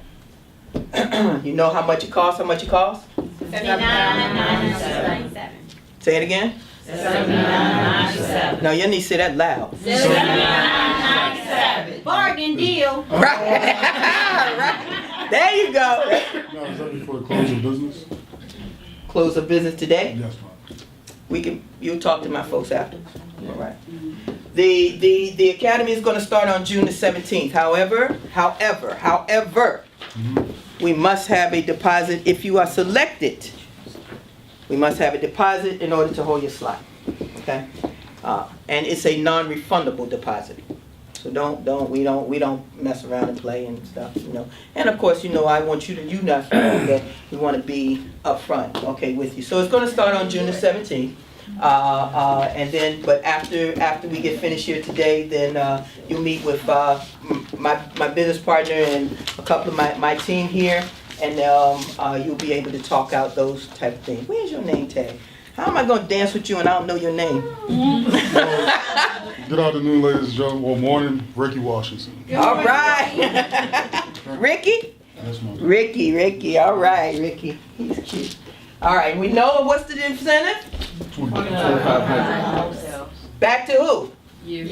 You know how much it costs? How much it costs?
$79.97.
Say it again. $79.97. No, you need to say that loud.
$79.97. Bargain deal.
Right. Right. There you go.
Now, is that before the close of business?
Close of business today?
Yes, ma'am.
You'll talk to my folks after. All right. The academy is going to start on June the 17th. However, we must have a deposit. If you are selected, we must have a deposit in order to hold your slot. Okay? And it's a non-refundable deposit. So we don't mess around and play and stuff, you know. And of course, you know, I want you to know that we want to be upfront, okay, with you. So it's going to start on June the 17th. And then, but after we get finished here today, then you'll meet with my business partner and a couple of my team here, and you'll be able to talk out those type of things. Where's your name tag? How am I going to dance with you and I don't know your name?
Good afternoon, ladies and gentlemen. Well, morning, Ricky Washington.
All right. Ricky?
Yes, ma'am.
Ricky. All right, Ricky. He's cute. All right, we know what's the incentive?
$2,500.
Back to who?
You.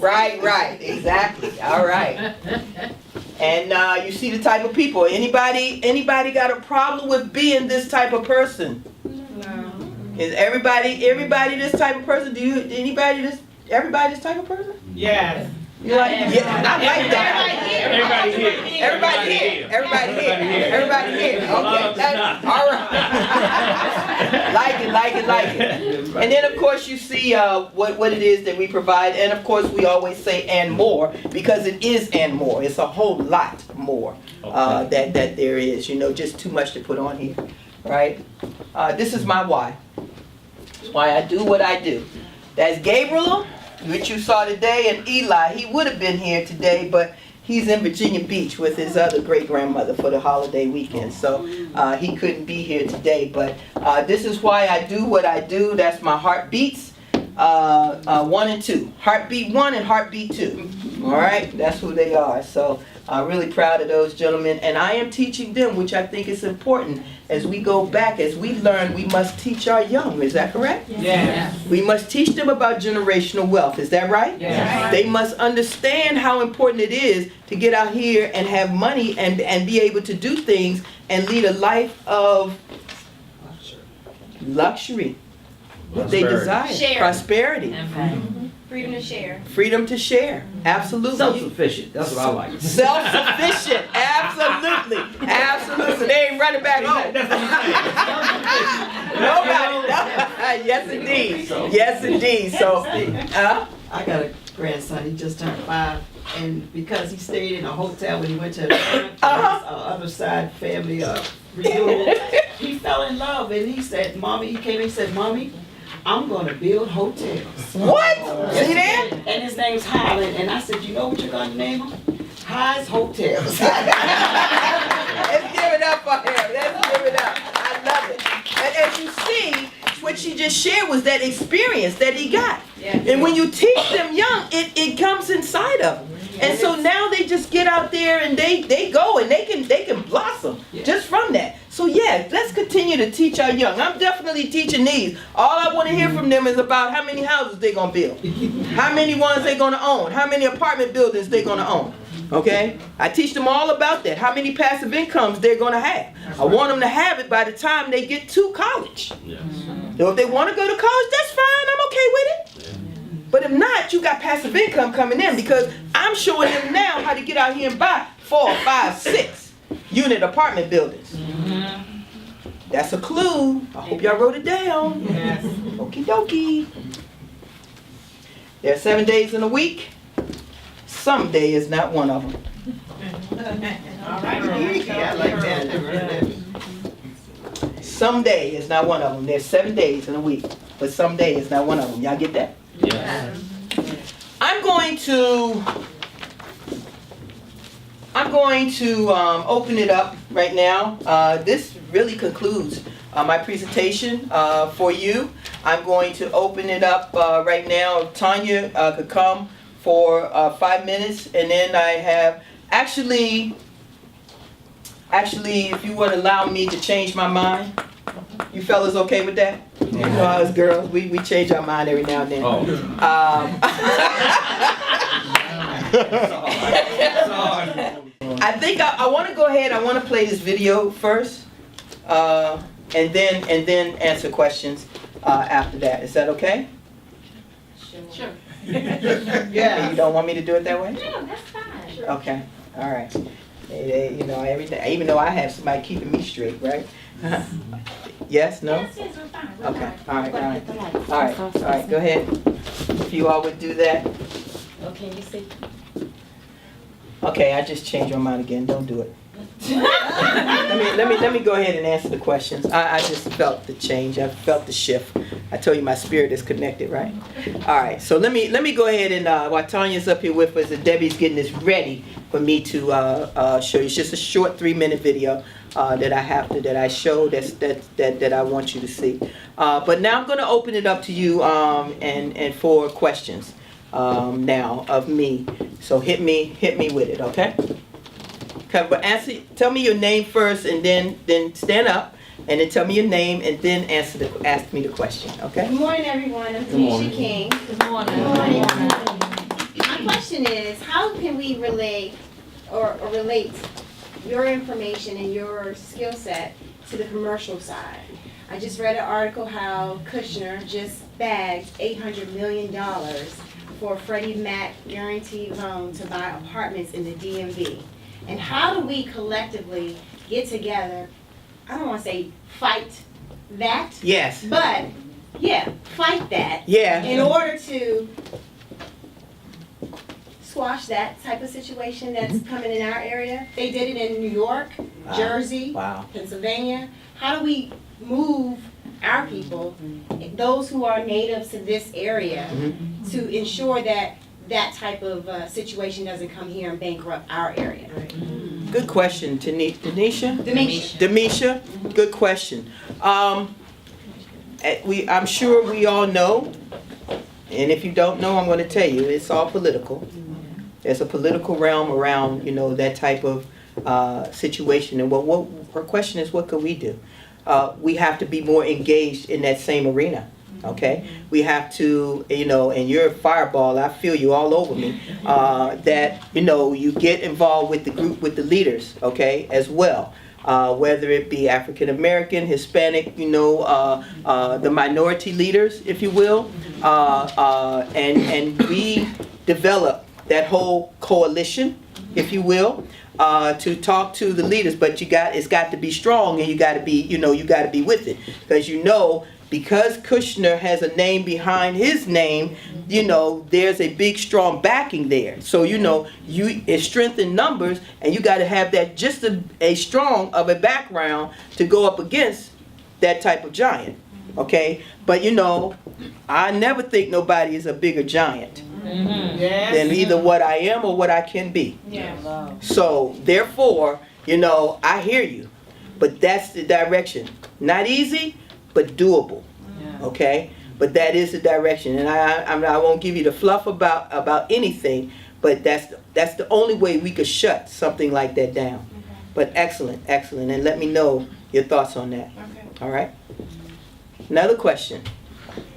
Right. Exactly. All right. And you see the type of people. Anybody got a problem with being this type of person?
No.
Is everybody this type of person? Everybody this type of person?
Yes.
You like, yeah, I like that. Everybody here. Okay, all right. Like it. And then of course you see what it is that we provide, and of course we always say and more, because it is and more. It's a whole lot more that there is. You know, just too much to put on here. right? This is my why. It's why I do what I do. That's Gabriel, which you saw today, and Eli. He would have been here today, but he's in Virginia Beach with his other great-grandmother for the holiday weekend, so he couldn't be here today. But this is why I do what I do. That's my heartbeats, 1 and 2. Heartbeat 1 and heartbeat 2. All right, that's who they are. So I'm really proud of those gentlemen, and I am teaching them, which I think is important. As we go back, as we learn, we must teach our young. Is that correct?
Yes.
We must teach them about generational wealth. Is that right?
Yes.
They must understand how important it is to get out here and have money and be able to do things and lead a life of luxury. What they desire.
Share.
Prosperity.
Freedom to share.
Freedom to share. Absolutely.
Self-sufficient. That's what I like.
Self-sufficient. Absolutely. Absolutely. They ain't running back home. Nobody. Yes, indeed. Yes, indeed. So,
I got a grandson. He just turned 5, and because he stayed in a hotel when he went to the other side family reunion, he fell in love, and he said, "Mommy," he came and he said, "Mommy, I'm going to build hotels."
What? See that?
And his name's Highland, and I said, "You know what you're going to name him? High's Hotels."
Let's give it up for him. Let's give it up. I love it. And as you see, what she just shared was that experience that he got. And when you teach them young, it comes inside of them. And so now they just get out there and they go and they can blossom just from that. So yeah, let's continue to teach our young. I'm definitely teaching these. All I want to hear from them is about how many houses they're going to build. How many ones they're going to own. How many apartment buildings they're going to own. Okay? I teach them all about that. How many passive incomes they're going to have. I want them to have it by the time they get to college. So if they want to go to college, that's fine. I'm okay with it. But if not, you got passive income coming in because I'm showing them now how to get out here and buy 4, 5, 6 unit apartment buildings. That's a clue. I hope y'all wrote it down.
Yes.
Okie dokie. There are 7 days in a week. Some day is not one of them.
All right. I like that.
Some day is not one of them. There's 7 days in a week, but some day is not one of them. Y'all get that?
Yeah.
I'm going to open it up right now. This really concludes my presentation for you. I'm going to open it up right now. Tanya could come for 5 minutes, and then I have actually, if you would allow me to change my mind. You fellas okay with that? You know, us girls, we change our mind every now and then. I think I want to go ahead. I want to play this video first, and then answer questions after that. Is that okay?
Sure.
Yeah. You don't want me to do it that way?
No, that's fine. Sure.
Okay. All right. You know, everything. Even though I have somebody keeping me straight, right? Yes, no?
Yes, we're fine. We're
Okay,
fine.
all right,
We're
all
gonna
right.
hit the lights.
All right, go ahead. If you all would do that.
Okay, you see.
Okay, I just changed my mind again, don't do it. let me go ahead and answer the questions. I just felt the change, I felt the shift. I told you my spirit is connected, right? All right, so let me go ahead and, while Tanya's up here with us and Debbie's getting this ready for me to show you. It's just a short 3-minute video that I show that I want you to see. But now I'm going to open it up to you and for questions now of me. So hit me with it, okay? Okay, but tell me your name first, and then stand up, and then tell me your name, and then ask me the question, okay?
Good morning, everyone. I'm
Good morning.
Tanisha King.
Good morning.
My question is, how can we relate or relate your information and your skill set to the commercial side? I just read an article how Kushner just bagged $800 million for a Freddie Mac guaranteed loan to buy apartments in the DMV. And how do we collectively get together, I don't want to say fight that.
Yes.
But, yeah, fight that.
Yeah.
In order to squash that type of situation that's coming in our area. They did it in New York, Jersey,
Wow.
Pennsylvania. how do we move our people, those who are natives to this area, to ensure that that type of situation doesn't come here and bankrupt our area?
Good question, Demisha. Good question. I'm sure we all know, and if you don't know, I'm going to tell you, it's all political. There's a political realm around, that type of situation. And what her question is, what could we do? We have to be more engaged in that same arena. Okay, we have to, and you're a fireball, I feel you all over me, that, you get involved with the group, with the leaders, okay, as well. Whether it be African American, Hispanic, the minority leaders, if you will, and we develop that whole coalition, if you will, to talk to the leaders. But it's got to be strong, and you got to be, you got to be with it, because Kushner has a name behind his name, there's a big, strong backing there. So, it's strength in numbers, and you got to have that just a strong of a background to go up against that type of giant. Okay? But, I never think nobody is a bigger giant than either what I am or what I can be. So, therefore, I hear you. But that's the direction. Not easy, but doable. Okay? But that is the direction. And I won't give you the fluff about anything, but that's the only way we could shut something like that down. But excellent. And let me know your thoughts on that. All right? Another question.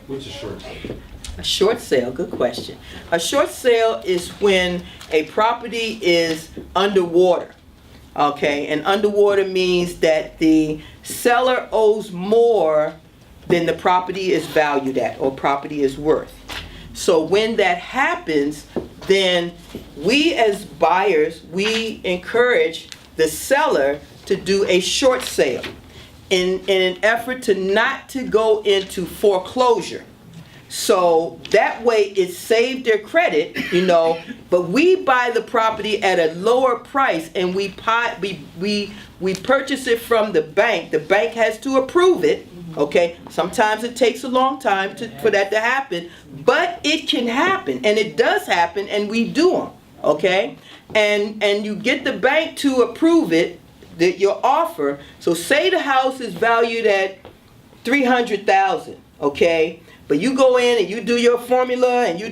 What's a short sale?
A short sale, good question. A short sale is when a property is underwater. Okay, and underwater means that the seller owes more than the property is valued at or property is worth. So when that happens, then we as buyers, we encourage the seller to do a short sale in an effort not to go into foreclosure. So that way it saved their credit, but we buy the property at a lower price, and we purchase it from the bank. The bank has to approve it, okay? Sometimes it takes a long time for that to happen, but it can happen, and it does happen, and we do them, okay? And you get the bank to approve it, your offer. So say the house is valued at $300,000, okay? But you go in and you do your formula, and you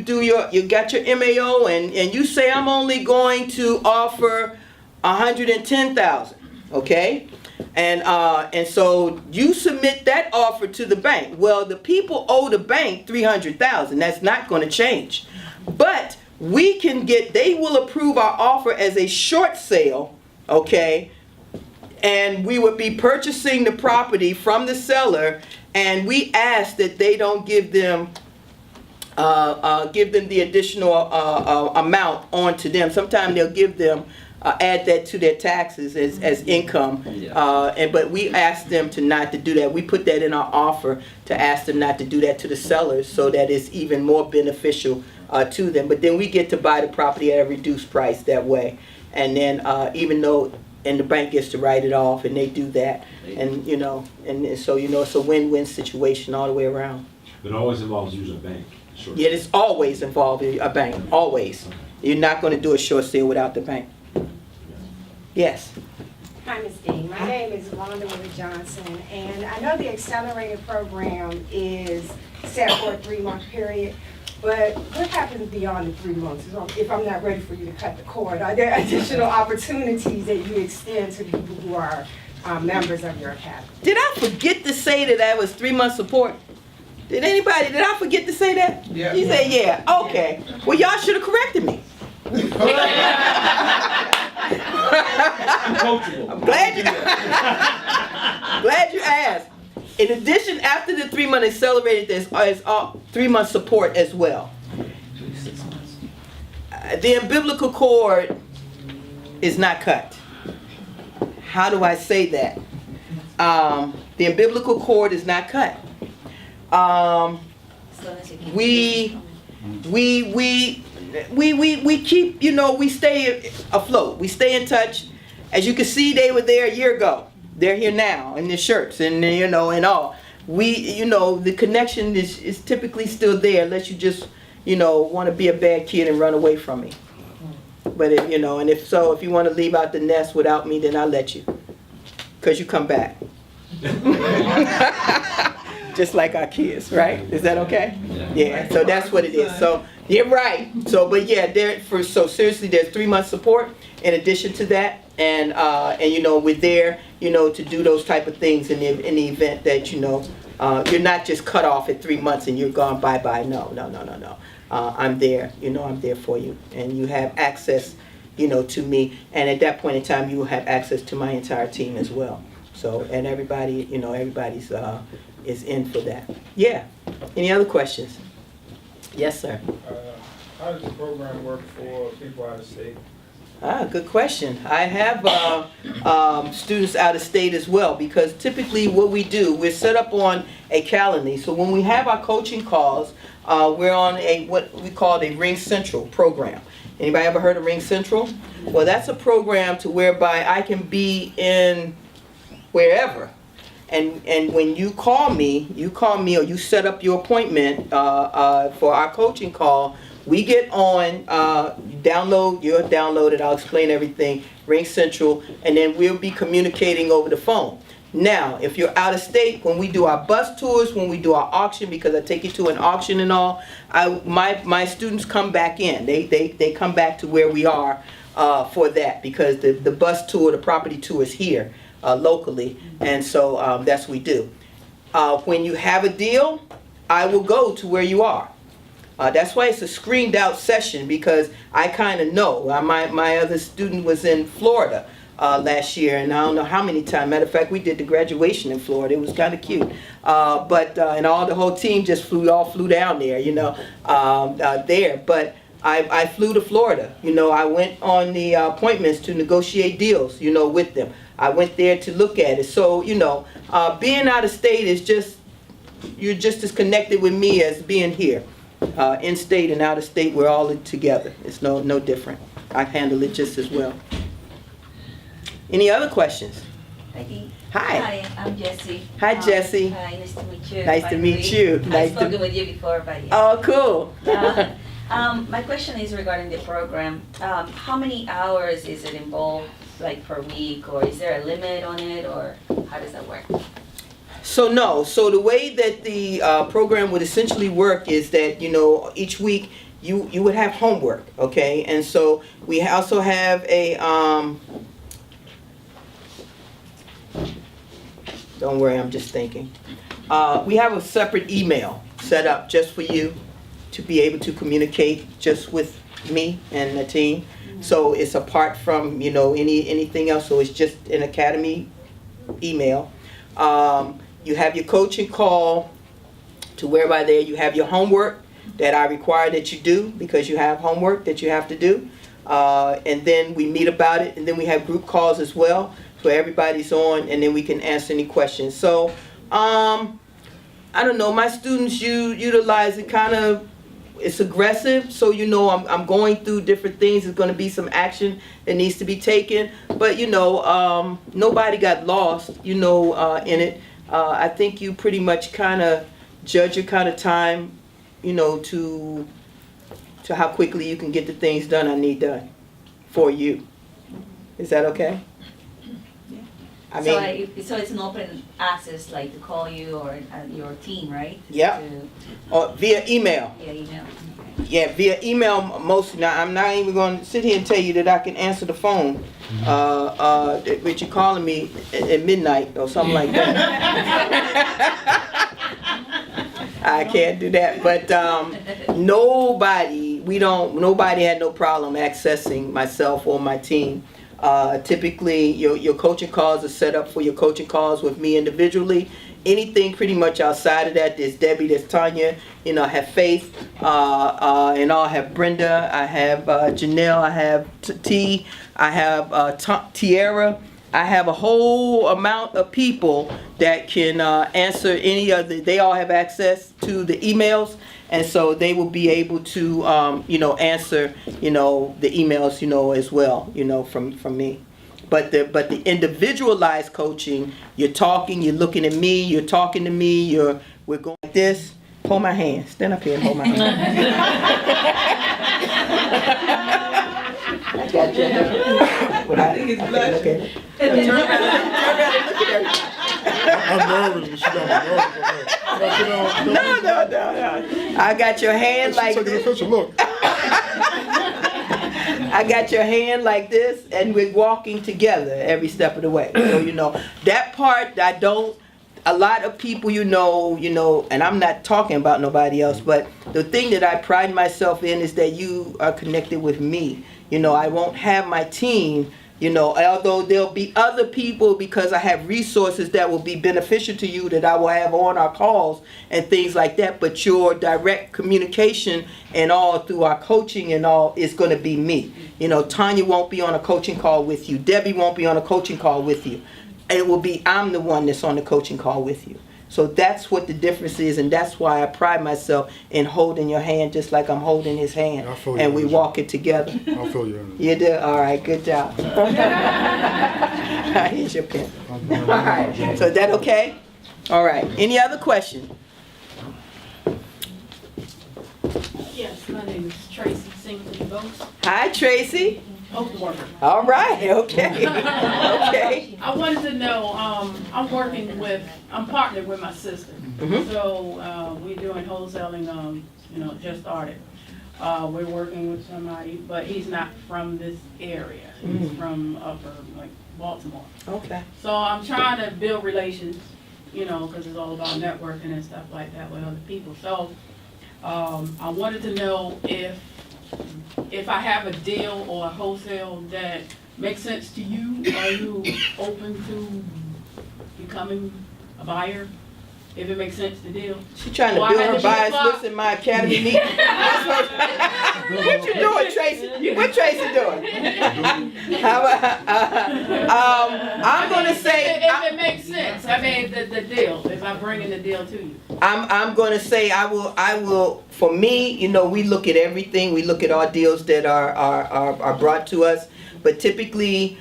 got your MAO, and you say, I'm only going to offer $110,000, okay? And so you submit that offer to the bank. Well, the people owe the bank $300,000. That's not going to change. But they will approve our offer as a short sale, okay? And we would be purchasing the property from the seller, and we ask that they don't give them the additional amount onto them. Sometimes they'll give them add that to their taxes as income, but we ask them not to do that. We put that in our offer to ask them not to do that to the sellers, so that it's even more beneficial to them. But then we get to buy the property at a reduced price that way, and then and the bank gets to write it off, and they do that, and so it's a win-win situation all the way around.
But it always involves using a bank. Sure.
Yeah, it's always involved a bank. Always. You're not going to do a short sale without the bank. Yes.
Hi, Ms. Dean. My name is Rhonda Willie Johnson, and I know the accelerated program is set for a 3-month period. But what happens beyond the 3 months? If I'm not ready for you to cut the cord, are there additional opportunities that you extend to people who are members of your academy?
Did I forget to say that was 3-month support? Did I forget to say that?
Yeah.
You said yeah. Okay. Well, y'all should have corrected me. I'm glad you asked. In addition, after the 3-month accelerated, there's 3-month support as well. The umbilical cord is not cut. How do I say that? The umbilical cord is not cut. We keep, we stay afloat. We stay in touch. As you can see, they were there a year ago. they're here now in the shirts and you know and all. We, you know, the connection is typically still there unless you just, you know, want to be a bad kid and run away from me. But if, you know, and if so, if you want to leave out the nest without me, then I'll let you, cause you come back. Just like our kids, right? Is that okay? Yeah. So that's what it is. So you're right. So, but yeah, so seriously, there's 3 months support in addition to that, and you know, we're there, you know, to do those type of things in the event that, you know, you're not just cut off at 3 months and you're gone bye-bye. No. I'm there, you know, I'm there for you, and you have access, you know, to me, and at that point in time, you will have access to my entire team as well. So, and everybody, you know, everybody's is in for that. Yeah. Any other questions? Yes, sir.
How does the program work for people out of state?
Good question. I have students out of state as well, because typically what we do, we're set up on a calendar. So when we have our coaching calls, we're on what we call a Ring Central program. Anybody ever heard of Ring Central? Well, that's a program to whereby I can be in wherever. And when you call me or you set up your appointment for our coaching call, we get on, you'll download it, I'll explain everything, Ring Central, and then we'll be communicating over the phone. Now, if you're out of state, when we do our bus tours, when we do our auction, because I take you to an auction and all, my students come back in. They come back to where we are for that, because the bus tour, the property tour is here locally, and so that's what we do. When you have a deal, I will go to where you are. That's why it's a screened out session, because I kind of know. My other student was in Florida last year, and I don't know how many times. Matter of fact, we did the graduation in Florida. It was kind of cute. And the whole team just flew down there, you know, there. But I flew to Florida. You know, I went on the appointments to negotiate deals, you know, with them. I went there to look at it. So, you know, being out of state is just, you're just as connected with me as being here. In state and out of state, we're all together. It's no different. I handle it just as well. Any other questions?
Hi.
Hi,
I'm Jessie.
Hi, Jessie.
Hi, nice to meet you.
Nice to meet you.
I've spoken with you before, but yeah.
Oh, cool.
My question is regarding the program. How many hours is it involved, like per week, or is there a limit on it, or how does that work?
So no. So the way that the program would essentially work is that, you know, each week you would have homework, okay? And so we also have a don't worry, I'm just thinking. We have a separate email set up just for you to be able to communicate just with me and the team. So it's apart from, you know, anything else. So it's just an academy email. You have your coaching call to whereby there you have your homework that I require that you do, because you have homework that you have to do. And then we meet about it, and then we have group calls as well. So everybody's on, and then we can answer any questions. So, I don't know, my students utilize it kind of, it's aggressive, so you know I'm going through different things. There's going to be some action that needs to be taken, but you know, nobody got lost, you know, in it. I think you pretty much kind of judge your kind of time, you know, to how quickly you can get the things done I need done for you. Is that okay? I mean,
so it's an open access, like to call you or your team, right?
Yeah. Or via email.
Via email.
Yeah, via email mostly. Now, I'm not even going to sit here and tell you that I can answer the phone, but you're calling me at midnight or something like that. I can't do that. But nobody had no problem accessing myself or my team. Typically, your coaching calls are set up for your coaching calls with me individually. Anything pretty much outside of that, there's Debbie, there's Tanya, you know, I have Faith, and I have Brenda, I have Janelle, I have T, I have Tiara. I have a whole amount of people that can answer any other. They all have access to the emails, and so they will be able to, you know, answer, you know, the emails, you know, as well, you know, from me. But the individualized coaching, you're talking, you're looking at me, you're talking to me, we're going like this. Hold my hand. Stand up here and hold my hand. I got you. I think it's blushing. Turn around and look at her.
I'm nervous, but she got me nervous.
No. I got your hand like
this. Picture, look.
I got your hand like this, and we're walking together every step of the way. So, that part I don't, a lot of people, and I'm not talking about nobody else, but the thing that I pride myself in is that you are connected with me. I won't have my team, although there'll be other people, because I have resources that will be beneficial to you that I will have on our calls and things like that, but your direct communication and all through our coaching and all is going to be me. Tanya won't be on a coaching call with you. Debbie won't be on a coaching call with you. It will be I'm the one that's on the coaching call with you. So that's what the difference is, and that's why I pride myself in holding your hand just like I'm holding his hand, and we walk it together.
I'll feel you.
You do? All right, good job. Here's your pen. All right, so is that okay? All right, any other questions?
Yes, my name is Tracy Singleton Boats.
Hi, Tracy.
Open worker.
All right, okay. Okay.
I wanted to know, I'm partnered with my sister.
Mhm.
So, we're doing wholesaling, just started. We're working with somebody, but he's not from this area. He's from upper, Baltimore.
Okay.
So I'm trying to build relations, because it's all about networking and stuff like that with other people. So, I wanted to know if I have a deal or a wholesale that makes sense to you. Are you open to becoming a buyer if it makes sense to deal?
She trying to build her buyers list in my academy meeting. What you doing, Tracy? What Tracy doing? How about, I'm gonna say
if it makes sense. I mean the deal. If I bring in the deal to you.
I'm gonna say I will. For me, we look at everything. We look at all deals that are brought to us. But typically,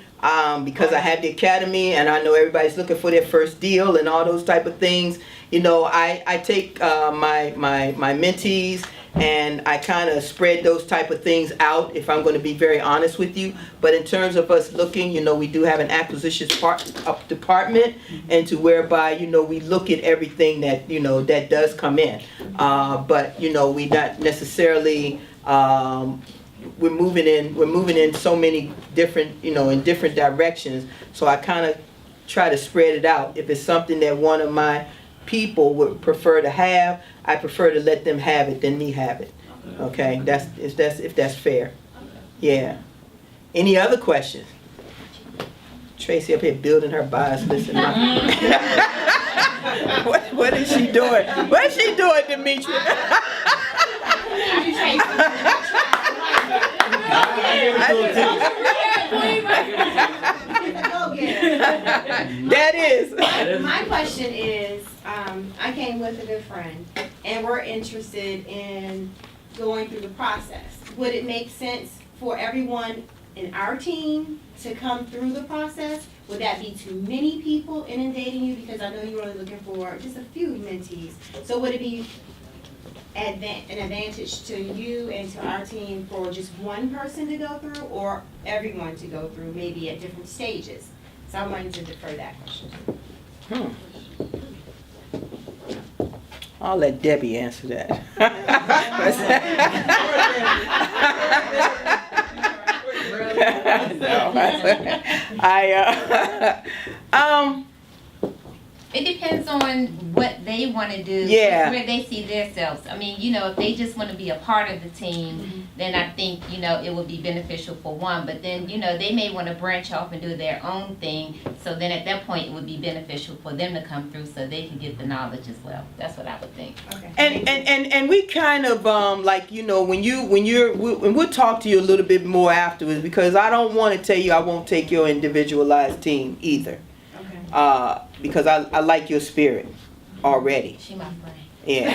because I have the academy and I know everybody's looking for their first deal and all those type of things, I take my mentees and I kind of spread those type of things out, if I'm going to be very honest with you. But in terms of us looking, we do have an acquisitions department, and to whereby, we look at everything that, that does come in. But, we not necessarily, we're moving in so many different, in different directions. So I kind of try to spread it out. If it's something that one of my people would prefer to have, I prefer to let them have it than me have it. Okay, if that's fair. Yeah. Any other questions? Tracy up here building her bias list. What is she doing? What is she doing, Demetria? That is.
My question is, I came with a good friend, and we're interested in going through the process. Would it make sense for everyone in our team to come through the process? Would that be too many people inundating you? Because I know you're only looking for just a few mentees. So would it be an advantage to you and to our team for just one person to go through, or everyone to go through, maybe at different stages? So I wanted to defer that question.
I'll let Debbie answer that.
It depends on what they want to do,
Yeah.
where they see themselves. I mean, if they just want to be a part of the team, then I think, it would be beneficial for one. But then, they may want to branch off and do their own thing. So then at that point, it would be beneficial for them to come through so they can get the knowledge as well. That's what I would think.
Okay.
And we kind of when we'll talk to you a little bit more afterwards, because I don't want to tell you I won't take your individualized team either.
Okay.
Because I like your spirit already.
She my friend.
Yeah.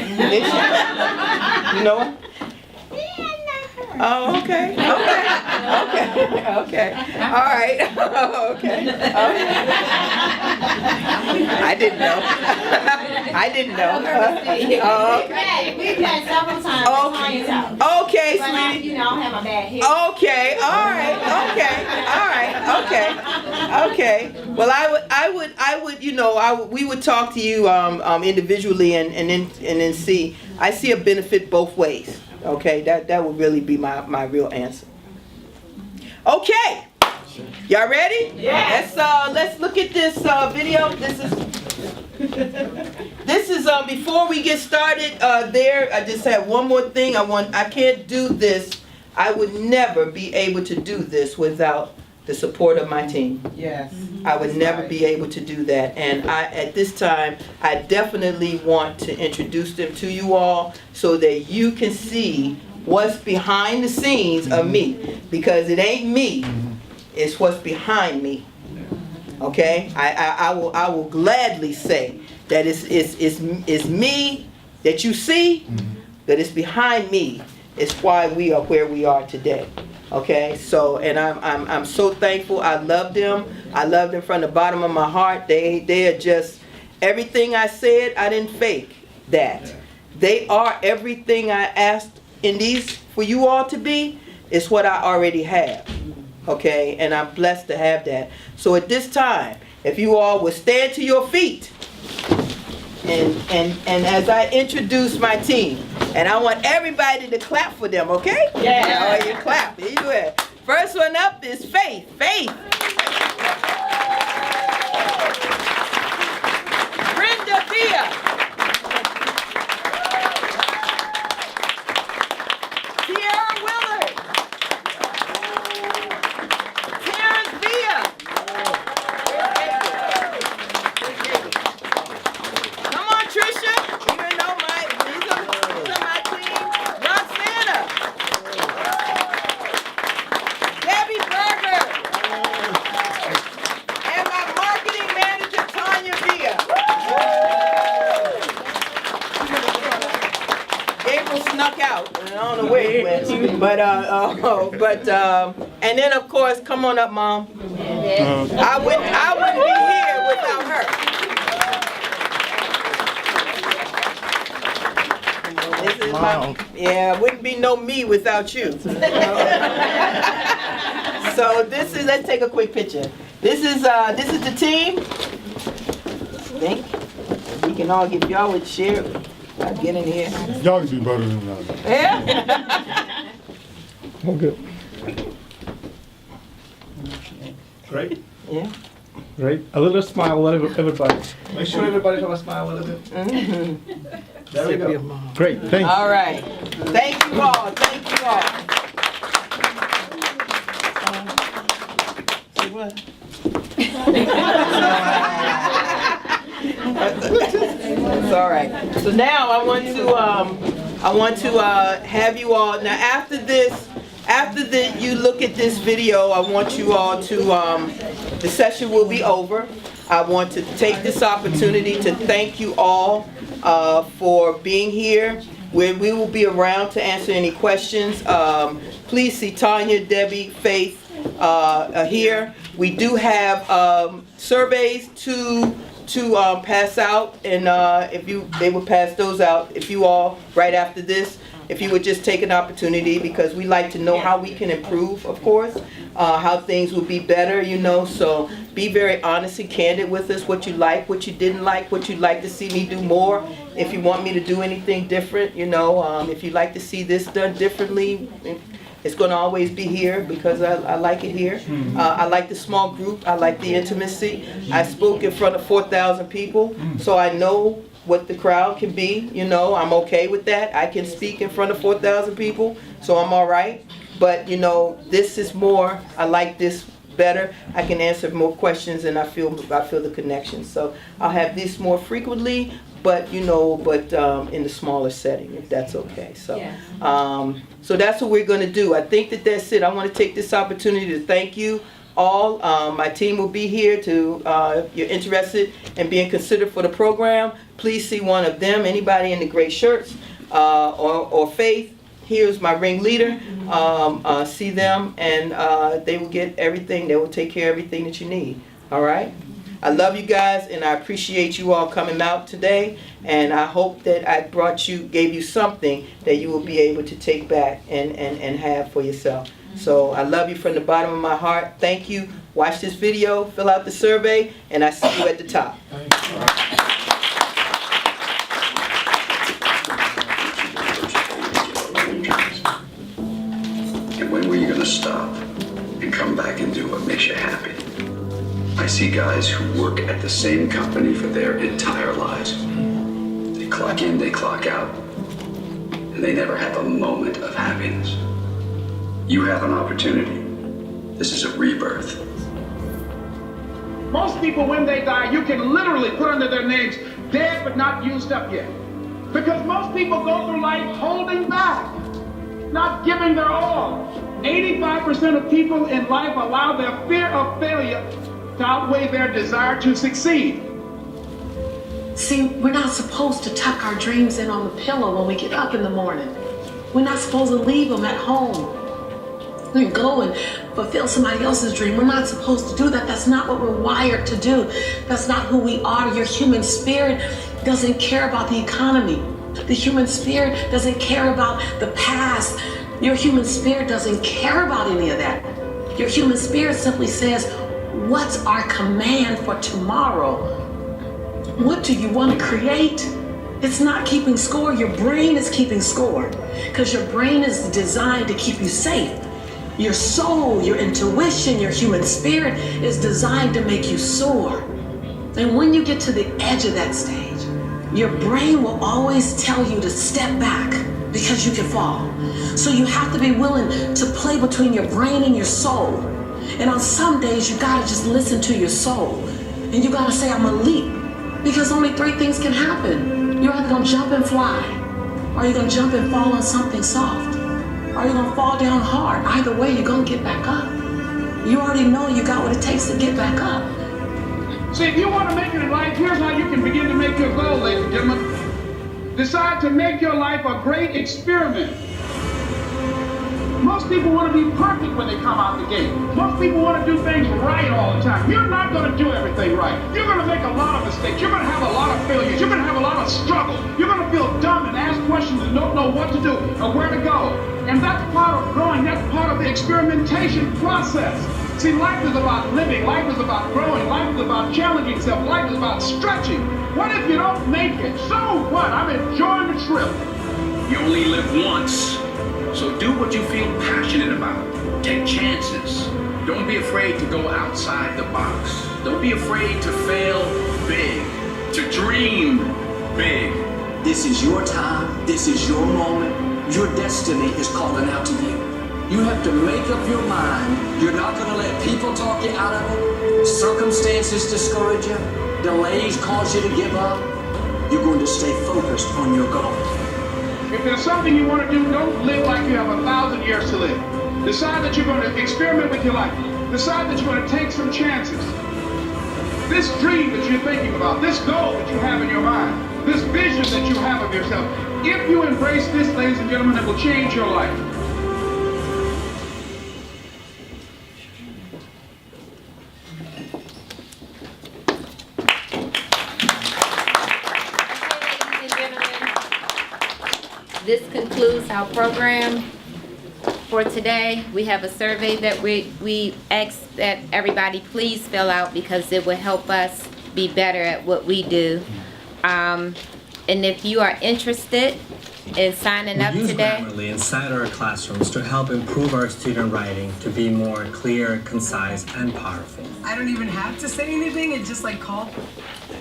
You know? Oh, okay, okay, all right, okay. I didn't know. I didn't know.
We've met several times at Tanya's house.
Okay,
But
sweetie.
you know, I don't have my bad hair.
Okay, all right, okay. Well, I would, you know, we would talk to you individually and then see. I see a benefit both ways. Okay, that would really be my real answer. Okay, y'all ready?
Yes.
Let's look at this video. This is before we get started. I just have one more thing. I can't do this. I would never be able to do this without the support of my team.
Yes.
I would never be able to do that. And at this time, I definitely want to introduce them to you all so that you can see what's behind the scenes of me. Because it ain't me, it's what's behind me. Okay? I will gladly say that it's me that you see, that it's behind me. It's why we are where we are today. Okay, so, and I'm so thankful. I love them. I love them from the bottom of my heart. They are just everything I said. I didn't fake that. They are everything I asked in these for you all to be. It's what I already have. Okay, and I'm blessed to have that. So at this time, if you all would stand to your feet, and as I introduce my team. And I want everybody to clap for them, okay? Yeah. You clap. Here you are. First one up is Faith. Faith. Brenda Villa. Tierra Willard. Terrence Villa. Come on, Trisha. Even though these are my team. Roxana. Debbie Berger. And my marketing manager, Tanya Villa. Gabriel snuck out. I don't know where he went. But and then of course, come on up, Mom. I wouldn't be here without her. This is wouldn't be no me without you. So let's take a quick picture. This is the team. I think we can all get, y'all would share. I'll get in here.
Y'all can do better than that.
Yeah.
Oh, good.
Great.
Yeah.
Great. A little smile, everybody. Make sure everybody have a smile a little bit. There we go.
Great. Thank you.
All right. Thank you all. Thank you all. See what? It's all right. So now I want to have you all. Now after you look at this video, I want you all to. The session will be over. I want to take this opportunity to thank you all for being here. We will be around to answer any questions. Please see Tanya, Debbie, Faith here. We do have surveys to pass out, and they will pass those out if you all, right after this, if you would just take an opportunity, because we like to know how we can improve, of course, how things will be better, you know, so be very honest and candid with us, what you like, what you didn't like, what you'd like to see me do more, if you want me to do anything different, you know, if you'd like to see this done differently. It's going to always be here because I like it here. I like the small group. I like the intimacy. I spoke in front of 4,000 people, so I know what the crowd can be. You know, I'm okay with that. I can speak in front of 4,000 people, so I'm all right. But, you know, this is more, I like this better. I can answer more questions, and I feel the connection. So I'll have this more frequently, but in the smaller setting, if that's okay. So, so that's what we're going to do. I think that's it. I want to take this opportunity to thank you all. My team will be here to, if you're interested in being considered for the program, please see one of them, anybody in the gray shirts, or Faith here's my ringleader. See them, and they will get everything. They will take care of everything that you need. All right? I love you guys, and I appreciate you all coming out today. And I hope that I gave you something that you will be able to take back and have for yourself. So I love you from the bottom of my heart. Thank you. Watch this video, fill out the survey, and I see you at the top.
And when were you going to stop and come back and do what makes you happy? I see guys who work at the same company for their entire lives. They clock in, they clock out, and they never have a moment of happiness. You have an opportunity. This is a rebirth.
Most people, when they die, you can literally put under their names, dead but not used up yet. Because most people go through life holding back, not giving their all. 85% of people in life allow their fear of failure to outweigh their desire to succeed.
See, we're not supposed to tuck our dreams in on the pillow when we get up in the morning. We're not supposed to leave them at home. We go and fulfill somebody else's dream. We're not supposed to do that. That's not what we're wired to do. That's not who we are. Your human spirit doesn't care about the economy. The human spirit doesn't care about the past. Your human spirit doesn't care about any of that. Your human spirit simply says, what's our command for tomorrow? What do you want to create? It's not keeping score. Your brain is keeping score because your brain is designed to keep you safe. Your soul, your intuition, your human spirit is designed to make you soar. And when you get to the edge of that stage, your brain will always tell you to step back because you can fall. So you have to be willing to play between your brain and your soul. And on some days, you gotta just listen to your soul. And you gotta say, I'm gonna leap. Because only three things can happen. You're either gonna jump and fly, or you're gonna jump and fall on something soft, or you're gonna fall down hard. Either way, you're gonna get back up. You already know you got what it takes to get back up.
See, if you want to make it in life, here's how you can begin to make your goal, ladies and gentlemen. Decide to make your life a great experiment. Most people want to be perfect when they come out the gate. Most people want to do things right all the time. You're not going to do everything right. You're going to make a lot of mistakes. You're going to have a lot of failures. You're going to have a lot of struggle. You're going to feel dumb and ask questions and don't know what to do or where to go. And that's part of growing. That's part of the experimentation process. See, life is about living. Life is about growing. Life is about challenging yourself. Life is about stretching. What if you don't make it? So what? I'm enjoying the trip.
You only live once. So do what you feel passionate about. Take chances. Don't be afraid to go outside the box. Don't be afraid to fail big, to dream big.
This is your time. This is your moment. Your destiny is calling out to you. You have to make up your mind. You're not going to let people talk you out of it. Circumstances discourage you. Delays cause you to give up. You're going to stay focused on your goal.
If there's something you want to do, don't live like you have 1,000 years to live. Decide that you're going to experiment with your life. Decide that you're going to take some chances. This dream that you're thinking about, this goal that you have in your mind, this vision that you have of yourself, if you embrace this, ladies and gentlemen, it will change your life.
This concludes our program for today. We have a survey that we ask that everybody please fill out because it will help us be better at what we do. And if you are interested in signing up today,
we use Grammarly inside our classrooms to help improve our student writing to be more clear, concise, and powerful.
I don't even have to say anything, it's just like call.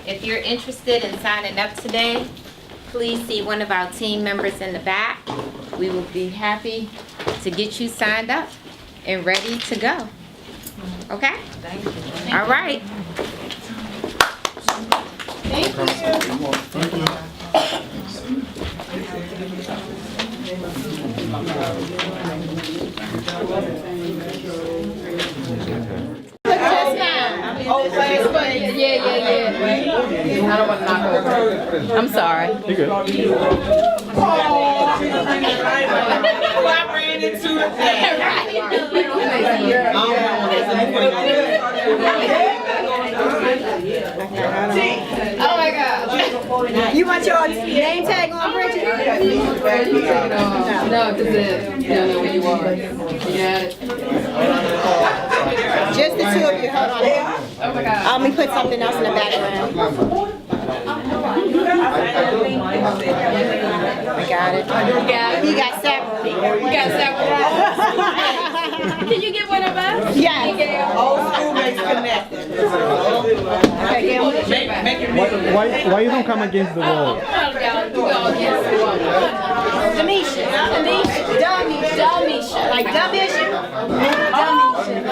if you're interested in signing up today, please see one of our team members in the back. We will be happy to get you signed up and ready to go. Okay?
Thank you.
All right.
Thank you.
I don't want to knock over. I'm sorry.
You good.
into the
Oh my God. You want your name tag on, Bridget?
No, because you don't know where you are. You got it?
Just the two of you, hold on.
Oh my God.
Let me put something else in the background. I got it. He got several.
You got several. Can you get one of us?
Yes.
Old school makes connected.
Why you don't come against the wall?
Damisha. Damisha. Like Damisha. Damisha.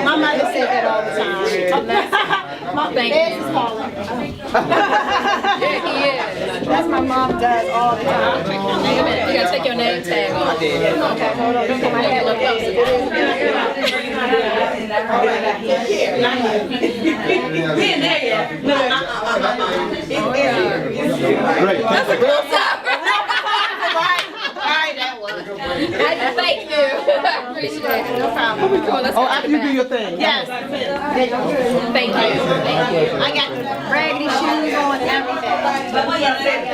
My mother said that all the time. My baby is calling.
Yeah, he is.
That's my mom does all the time.
Wait a minute, you gotta take your name tag off.
Okay, hold on. Don't put my head a little closer.
That's a close up.
Right, that was.
Thank you. I appreciate it. No problem. Come on, let's go
After you do your thing.
Yes.
Thank you.
I got the raggedy shoes on and everything.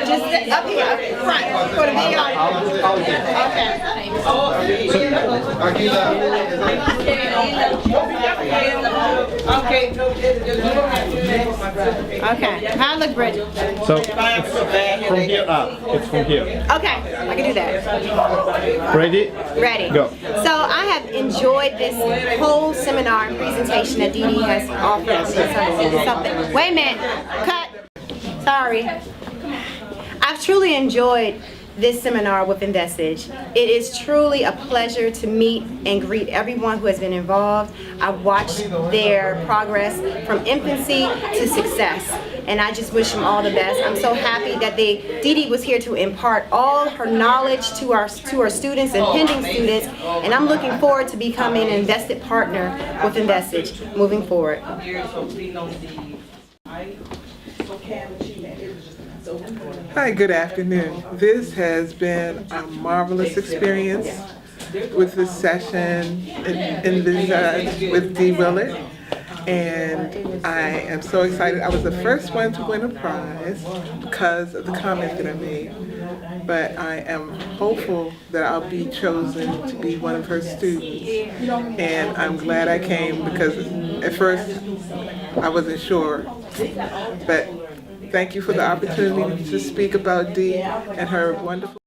Just up here, up front, for the video. Okay. How I look, Bridget?
So it's from here up. It's from here.
Okay, I can do that.
Ready?
Ready.
Go.
So I have enjoyed this whole seminar and presentation that Dee Dee has offered. Something. Wait a minute. Cut. Sorry. I've truly enjoyed this seminar with Envisage. It is truly a pleasure to meet and greet everyone who has been involved. I've watched their progress from infancy to success, and I just wish them all the best. I'm so happy that Dee Dee was here to impart all her knowledge to our students and pending students, and I'm looking forward to becoming an invested partner with Envisage moving forward.
Hi, good afternoon. This has been a marvelous experience with this session in Envisage with Dee Willard. And I am so excited. I was the first one to win a prize because of the comment that I made. But I am hopeful that I'll be chosen to be one of her students. And I'm glad I came because at first I wasn't sure. But thank you for the opportunity to speak about Dee and her wonderful